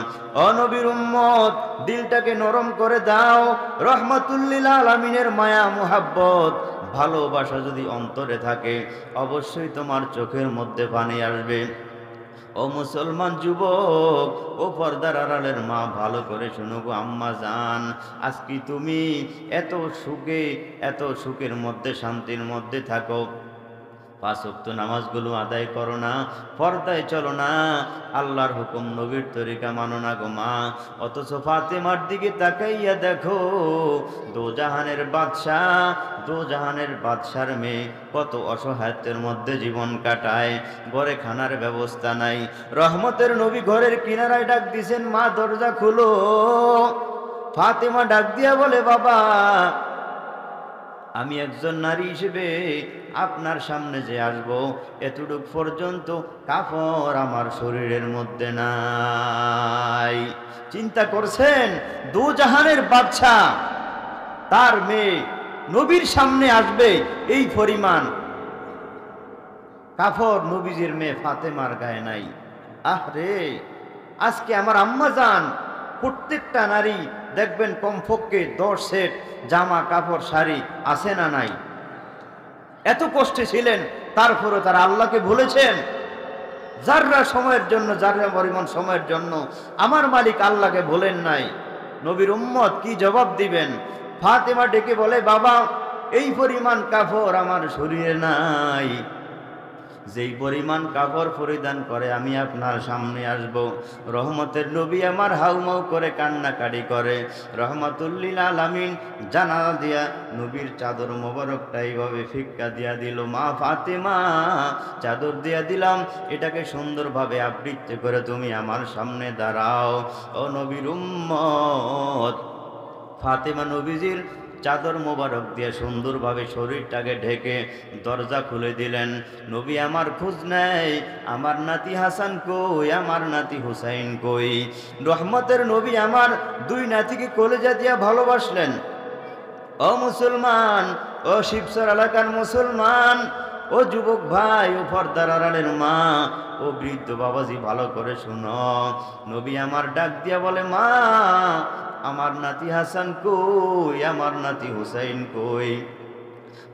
ও নবীর উম্মত, দিলটাকে নরম করে দাও। রহমাতুল লিল আলামিনের মায়া মুহাব্বত ভালোবাসা যদি অন্তরে থাকে, অবশ্যই তোমার চোখের মধ্যে পানি আসবে। ও মুসলমান যুবক, ও পর্দার আড়ালের মা, ভালো করে শুনো গো আম্মা জান, আজকে তুমি এত সুখের মধ্যে, শান্তির মধ্যে থাকো, 5 ওয়াক্ত নামাজগুলো আদায় করো না, পর্দায় চলো না, আল্লাহর হুকুম নবীর তরিকা মানো না গো মা। অথচ ফাতেমার দিকে তাকাইয়া দেখো, দোজাহানের বাদশার মেয়ে কত অসহায়ত্বের মধ্যে জীবন কাটায়, ঘরে খানার ব্যবস্থা নাই। রহমতের নবী ঘরের কিনারায় ডাক দিছেন, মা দরজা খুলো। ফাতেমা ডাক দিয়া বলে, বাবা, আমি একজন নারী হিসেবে আপনার সামনে যে আসব, এতটুক পর্যন্ত কাপড় আমার শরীরের মধ্যে নাই। চিন্তা করছেন, দোজাহানের বাদশা তার মেয়ে নবীর সামনে আসবে, এই পরিমাণ কাপড় নবীজির মেয়ে ফাতেমার গায়ে নাই। আরে আজকে আমার আম্মা জান, প্রত্যেকটা নারী দেখবেন কমপক্ষে 10 সেট জামা কাপড় শাড়ি আছে না নাই? এত কষ্টে ছিলেন, তারপরে তারা আল্লাহকে ভুলেছেন। যাররা সময়ের জন্য, যাররা পরিমাণ সময়ের জন্য আমার মালিক আল্লাহকে ভুলেন নাই। নবীর উম্মত কি জবাব দিবেন? ফাতেমা ডেকে বলে, বাবা, এই পরিমাণ কাপড় আমার শরীরে নাই, যেই পরিমাণ কাপড় পরিধান করে আমি আপনার সামনে আসব। রহমতের নবী আমার হাউমাউ করে কান্নাকাটি করে। রহমাতুল্লিল আলামিন জানালা দিয়া নবীর চাদর মোবারকটা এইভাবে ফিক্কা দিয়া দিল। মা ফাতেমা, চাদর দিয়া দিলাম, এটাকে সুন্দরভাবে আবৃত্তি করে তুমি আমার সামনে দাঁড়াও। ও নবীর উম্মত, ফাতেমা নবীজির চাদর মোবারক দিয়ে সুন্দরভাবে শরীরটাকে ঢেকে দরজা খুলে দিলেন। নবী আমার খোঁজ নেয়, আমার নাতি হাসান কই, আমার নাতি হুসাইন কই। রহমতের নবী আমার দুই নাতিকে কলেজা দিয়া ভালোবাসলেন। ও মুসলমান, ও শিবচর এলাকার মুসলমান, ও যুবক ভাই, ও পর্দার আড়ালের মা, ও বৃদ্ধ বাবাজি, ভালো করে শুনো। নবী আমার ডাক দিয়া বলে, মা, আমার নাতি হাসান কই, আমার নাতি হুসাইন কই।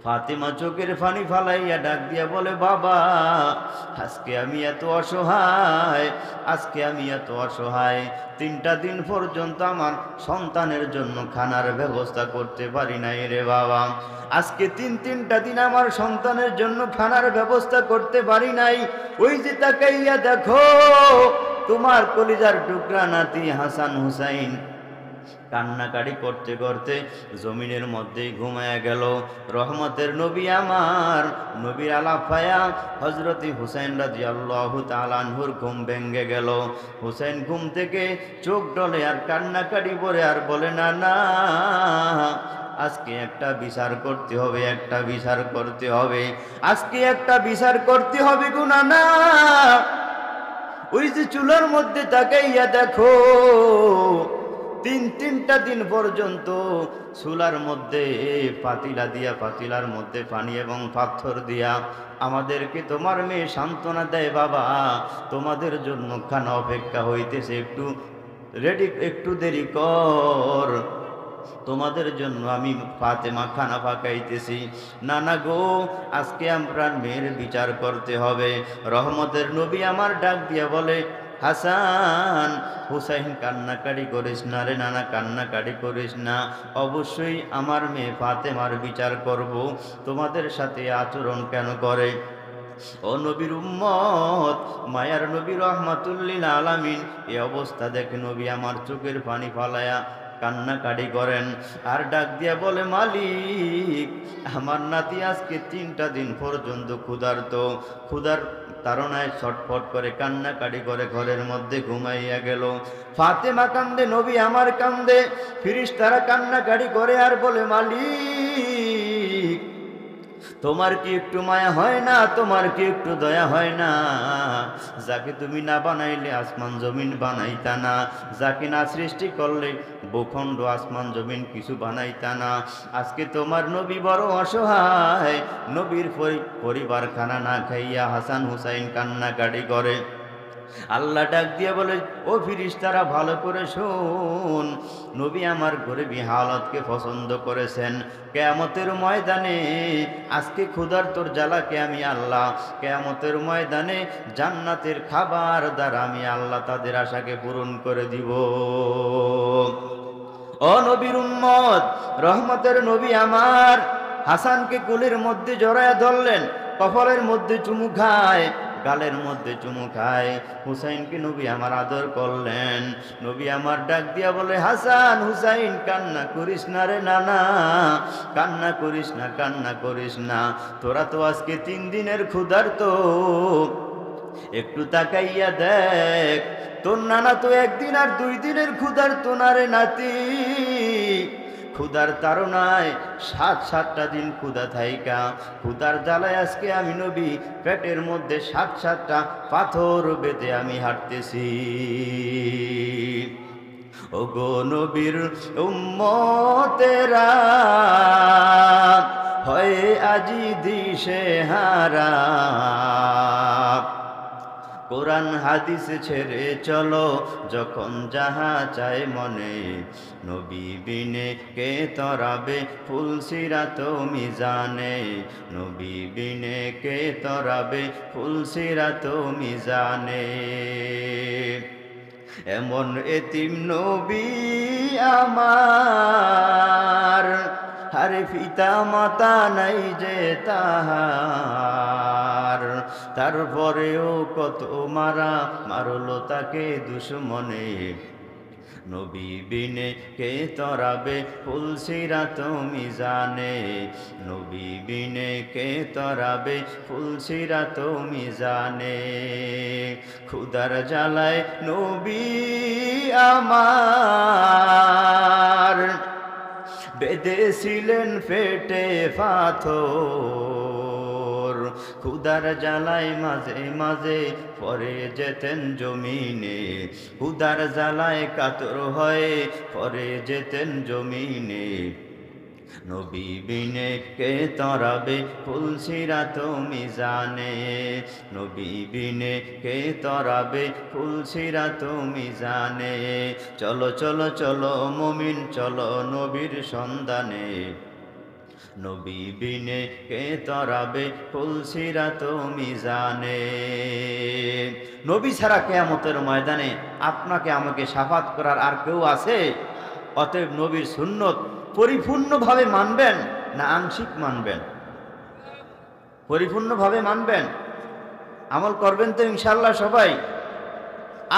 ফাতেমা চোখের পানি ফালাইয়া ডাক দিয়া বলে, বাবা, আজকে আমি এত অসহায়, আজকে আমি এত অসহায়, 3টা দিন পর্যন্ত আমার সন্তানের জন্য খানার ব্যবস্থা করতে পারি নাই রে বাবা। আজকে 3টা দিন আমার সন্তানের জন্য খানার ব্যবস্থা করতে পারি নাই। ওই যে তাকাইয়া দেখো, তোমার কলিজার টুকরা নাতি হাসান হুসাইন কান্নাকাটি করতে করতে জমিনের মধ্যেই ঘুমায়া গেল। রহমতের নবী আমার নবীর আলাপ পায়া হযরত হুসাইন রাদিয়াল্লাহু তাআলা আনহুর ঘুম ভেঙে গেল। হুসাইন ঘুম থেকে চোখ ডলে আর কান্নাকাটি করে আর বলে, না না, আজকে একটা বিচার করতে হবে, একটা বিচার করতে হবে, আজকে একটা বিচার করতে হবে গো নানা। ওই যে চুলার মধ্যে তাকাইয়া দেখো, 3টা দিন পর্যন্ত চুলার মধ্যে পাতিলা দিয়া, পাতিলার মধ্যে পানি এবং পাথর দিয়া আমাদেরকে তোমার মেয়ে সান্ত্বনা দেয়, বাবা তোমাদের জন্য খানা অপেক্ষা হইতেছে, একটু রেডি, একটু দেরি কর, তোমাদের জন্য আমি ফাতেমা খানা পাকাইতেছি। নানা গো, আজকে আপনার মেয়ের বিচার করতে হবে। রহমতের নবী আমার ডাক দিয়া বলে, হাসান হুসাইন, কান্নাকাটি করিস না রে নানা, কান্নাকাটি করিস না, অবশ্যই আমার মেয়ে ফাতেমার বিচার করব। তোমাদের সাথে আচরণ কেন করে? ও নবীর উম্মত, মায়ার নবী রহমাতুল্লিল আলামিন এই অবস্থা দেখে নবী আমার চোখের পানি ফালায়া কান্নাকাটি করেন আর ডাক দিয়া বলে, মালিক, আমার নাতি আজকে 3টা দিন পর্যন্ত ক্ষুধার্ত, ক্ষুধার তাড়নায় ছটফট করে কান্নাকাটি করে ঘরের মধ্যে ঘুমাইয়া গেল। ফাতেমা কান্দে, নবী আমার কান্দে, ফেরেশতারা কান্নাকাটি করে আর বলে, মালিক, তোমার কি একটু মায়া হয় না? তোমার কি একটু দয়া হয় না? যাকে তুমি না বানাইলে আসমান জমিন বানাইতা না, যাকে না সৃষ্টি করলে ভূখণ্ড আসমান জমিন কিছু বানাইতা না। আজকে তোমার নবী বড় অসহায়, নবীর পরিবার খানা না খাইয়া হাসান হুসাইন কান্নাকাটি করে। আল্লাহ ডাক দিয়ে বলে, ও ফেরেশতারা ভালো করে শোন, নবী আমার গরিবী হালতকে পছন্দ করেছেন। কিয়ামতের ময়দানে আজকে ক্ষুধার্তর জ্বালাকে আমি আল্লাহ কিয়ামতের ময়দানে জান্নাতের খাবার দ্বারা আমি আল্লাহ তাদের আশাকে পূরণ করে দিব। ও নবীর উম্মত, রহমতের নবী আমার হাসানকে কোলের মধ্যে জড়ায়া ধরলেন, কপালের মধ্যে চুমু খায়, গালের মধ্যে চুমু খায়। হুসাইনকে নবী আমার আদর করলেন। নবী আমার ডাক দিয়া বলে, হাসান হুসাইন, কান্না করিস না রে নানা, কান্না করিস না, কান্না করিস না, তোরা তো আজকে 3 দিনের ক্ষুধার্ত, একটু তাকাইয়া দেখ, তোর নানা তো 1 দিন আর 2 দিনের ক্ষুধার্ত না রে নাতি। ক্ষুধার তাড়নায় 7টা দিন ক্ষুধা থাইকা, ক্ষুধার জ্বালায় আজকে আমি নবী পেটের মধ্যে 7টা পাথর বেঁধে আমি হাঁটতেছি। ও গো নবীর উম্মতেরা, হয় আজি দিশে হারা, কোরআন হাদিস ছেড়ে চলো যখন যাহা চায় মনে, নবী বিনে কে তরাবে ফুলসিরাত মিজানে, নবী বিনে কে তরাবে ফুলসিরাত মিজানে। এমন এতিম নবী আমার, আরে পিতা মাতা নাই যে তাহার, তারপরেও কত মারা মারলো তাকে দুশ্মনে। নবী বিনে কে তরাবে ফুলসিরাত মিজানে, নবী বিনে কে তরাবে ফুলসিরাত মিজানে। খুদার জ্বালায় নবী আমার বেঁধেছিলেন পেটে পাথর, খুদার জ্বালায় মাঝে মাঝে পরে যেতেন জমিনে, খুদার জ্বালায় কাতর হয়ে পরে যেতেন জমিনে। নবী বিনে কে তরাবে ফুলসিরাত মিজানে, নবী বিনে কে তরাবে ফুলসিরাত মিজানে। চলো চলো চলো মুমিন চলো নবীর সন্ধানে, নবী বিনে কে তরাবে ফুলসিরাত মিজানে। নবী ছাড়া কিয়ামতের ময়দানে আপনাকে আমাকে শাফাত করার আর কেউ আছে? অতএব নবীর সুন্নত পরিপূর্ণভাবে মানবেন না আংশিক মানবেন? পরিপূর্ণভাবে মানবেন, আমল করবেন তো ইনশাআল্লাহ সবাই।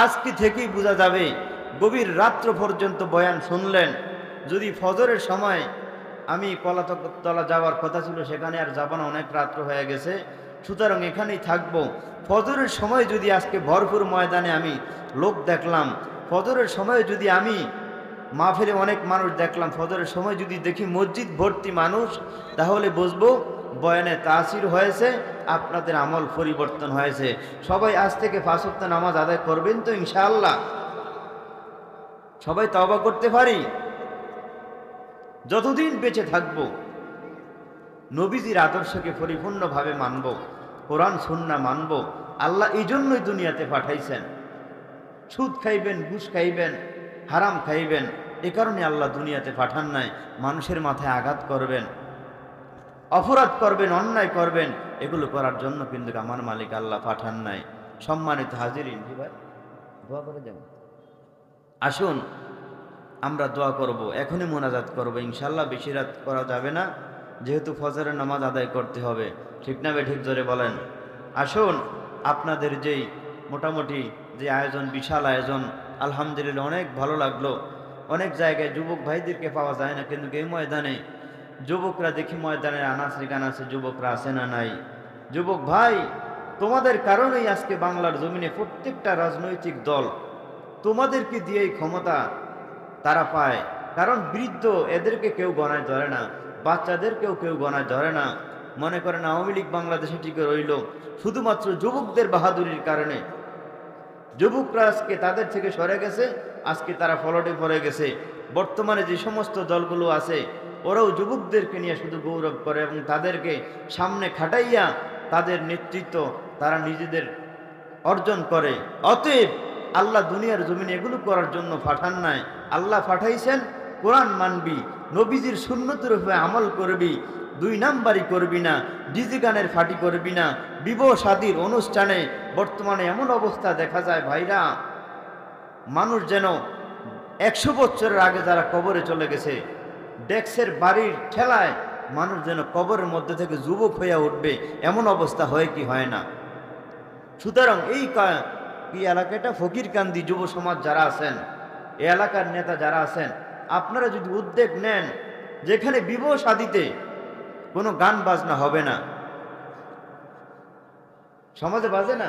আজকে থেকেই বোঝা যাবে, গভীর রাত্র পর্যন্ত বয়ান শুনলেন। যদি ফজরের সময় আমি কলাতলা যাওয়ার কথা ছিল, সেখানে আর যাব না, অনেক রাত্র হয়ে গেছে, সুতরাং এখানেই থাকবো। ফজরের সময় যদি আজকে ভরপুর ময়দানে আমি লোক দেখলাম, ফজরের সময় যদি আমি মাহফিলে অনেক মানুষ দেখলাম, ফজরের সময় যদি দেখি মসজিদ ভর্তি মানুষ, তাহলে বুঝবো বয়ানে তাসির হয়েছে, আপনাদের আমল পরিবর্তন হয়েছে। সবাই আজ থেকে 5 ওয়াক্ত নামাজ আদায় করবেন তো ইনশাআল্লাহ? সবাই তওবা করতে পারি? যতদিন বেঁচে থাকব নবীজির আদর্শকে পরিপূর্ণভাবে মানব, কোরআন সুন্নাহ মানব। আল্লাহ এই জন্যই দুনিয়াতে পাঠাইছেন। সুদ খাইবেন, ঘুষ খাইবেন, হারাম খাইবেন, এ কারণে আল্লাহ দুনিয়াতে পাঠান নাই। মানুষের মাথায় আঘাত করবেন, অপরাধ করবেন, অন্যায় করবেন, এগুলো করার জন্য কিন্তু আমার মালিক আল্লাহ পাঠান নাই। সম্মানিত হাজিরিন, ভাই দোয়া করে যাবেন। আসুন আমরা দোয়া করব, এখনই মোনাজাত করব ইনশাআল্লাহ। বেশি রাত করা যাবে না, যেহেতু ফজরের নামাজ আদায় করতে হবে। ঠিক না বে ঠিক? জোরে বলেন। আসুন আপনাদের যেই মোটামুটি যে আয়োজন, বিশাল আয়োজন, আলহামদুলিল্লাহ অনেক ভালো লাগলো। অনেক জায়গায় যুবক ভাইদেরকে পাওয়া যায় না, কিন্তু এই ময়দানে যুবকরা দেখি ময়দানের আনাচে কানাচে যুবকরা আছে না নাই? যুবক ভাই, তোমাদের কারণেই আজকে বাংলার জমিনে প্রত্যেকটা রাজনৈতিক দল তোমাদেরকে দিয়েই ক্ষমতা তারা পায়। কারণ বৃদ্ধ এদেরকে কেউ গণায় ধরে না, বাচ্চাদেরকেও কেউ গণায় ধরে না। মনে করেন আওয়ামী লীগ বাংলাদেশে টিকে রইল শুধুমাত্র যুবকদের বাহাদুরির কারণে। যুবকরা আজকে তাদের থেকে সরে গেছে, আজকে তারা ফলটে পড়ে গেছে। বর্তমানে যে সমস্ত দলগুলো আছে ওরাও যুবকদেরকে নিয়ে শুধু গৌরব করে এবং তাদেরকে সামনে খাটাইয়া তাদের নেতৃত্ব তারা নিজেদের অর্জন করে। অতএব আল্লাহ দুনিয়ার জমিনে এগুলো করার জন্য পাঠান নাই। আল্লাহ পাঠাইছেন কোরআন মানবি, নবীজির সুন্নতের উপরে আমল করবি, 2 নাম্বারই করবি না, ডিজে গানের ফাটি করবি না। বিবাহ শাদীর অনুষ্ঠানে বর্তমানে এমন অবস্থা দেখা যায় ভাইরা, মানুষ যেন 100 বছরের আগে যারা কবরে চলে গেছে, ডেক্সের বাড়ির ঠেলায় মানুষ যেন কবরের মধ্যে থেকে যুবক হইয়া উঠবে, এমন অবস্থা হয় কি হয় না? সুতরাং এই এলাকাটা ফকিরকান্দি যুব সমাজ যারা আছেন, এই এলাকার নেতা যারা আছেন, আপনারা যদি উদ্যোগ নেন যেখানে বিবাহ শাদীতে কোনো গান বাজনা হবে না। সমাজে বাজে না?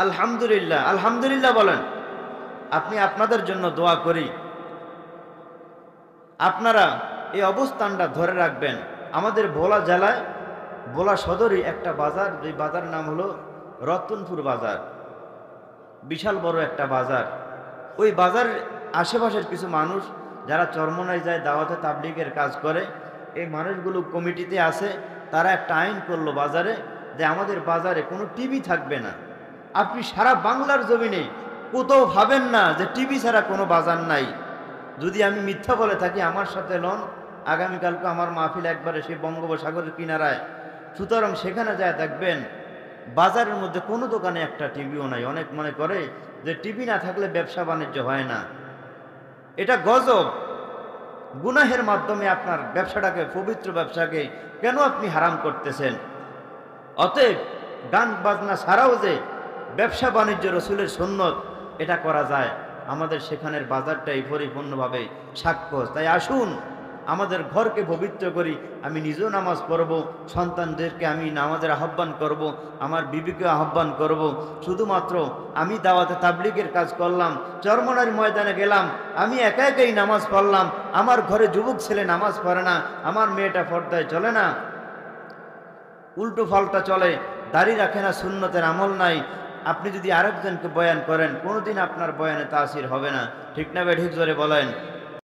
আলহামদুলিল্লাহ, আলহামদুলিল্লাহ বলেন। আপনি আপনাদের জন্য দোয়া করি, আপনারা এই অবস্থানটা ধরে রাখবেন। আমাদের ভোলা জেলায় ভোলা সদরই একটা বাজার, যে বাজার নাম হলো রতনপুর বাজার, বিশাল বড় একটা বাজার। ওই বাজারের আশেপাশের কিছু মানুষ যারা চরমনায় যায়, দাওয়াতে তাবলীগের কাজ করে, এই মানুষগুলো কমিটিতে আছে। তারা একটা আইন করলো বাজারে, যে আমাদের বাজারে কোনো টিভি থাকবে না। আপনি সারা বাংলার জমিনে কোথাও ভাবেন না যে টিভি ছাড়া কোনো বাজার নাই। যদি আমি মিথ্যা বলে থাকি আমার সাথে লন, আগামীকালকে আমার মাহফিল একবারে সেই বঙ্গোপসাগরের কিনারায়। সুতরাং সেখানে যায় দেখবেন বাজারের মধ্যে কোনো দোকানে একটা টিভিও নাই। অনেক মনে করে যে টিভি না থাকলে ব্যবসা বাণিজ্য হয় না। এটা গজব। গুনাহের মাধ্যমে আপনার ব্যবসাটাকে, পবিত্র ব্যবসাকে কেন আপনি হারাম করতেছেন? অতএব গান বাজনা ছাড়াও যে ব্যবসা বাণিজ্য রসুলের সুন্নত, এটা করা যায়, আমাদের সেখানের বাজারটাই পরিপূর্ণভাবে সাক্ষ্য। তাই আসুন আমাদের ঘরকে পবিত্র করি। আমি নিজেও নামাজ পড়ব, সন্তানদেরকে আমি নামাজের আহ্বান করব, আমার বিবিকে আহ্বান করব। শুধুমাত্র আমি দাওয়াতে তাবলীগের কাজ করলাম, চরমনার ময়দানে গেলাম, আমি একা একাই নামাজ পড়লাম, আমার ঘরে যুবক ছেলে নামাজ পড়ে না, আমার মেয়েটা পর্দায় চলে না, উল্টো পাল্টা চলে, দাড়ি রাখে না, সুন্নতের আমল নাই, আপনি যদি আরেকজনকে বয়ান করেন কোনোদিন আপনার বয়ানে তাসির হবে না। ঠিক না বে ঠিক? জোরে বলেন।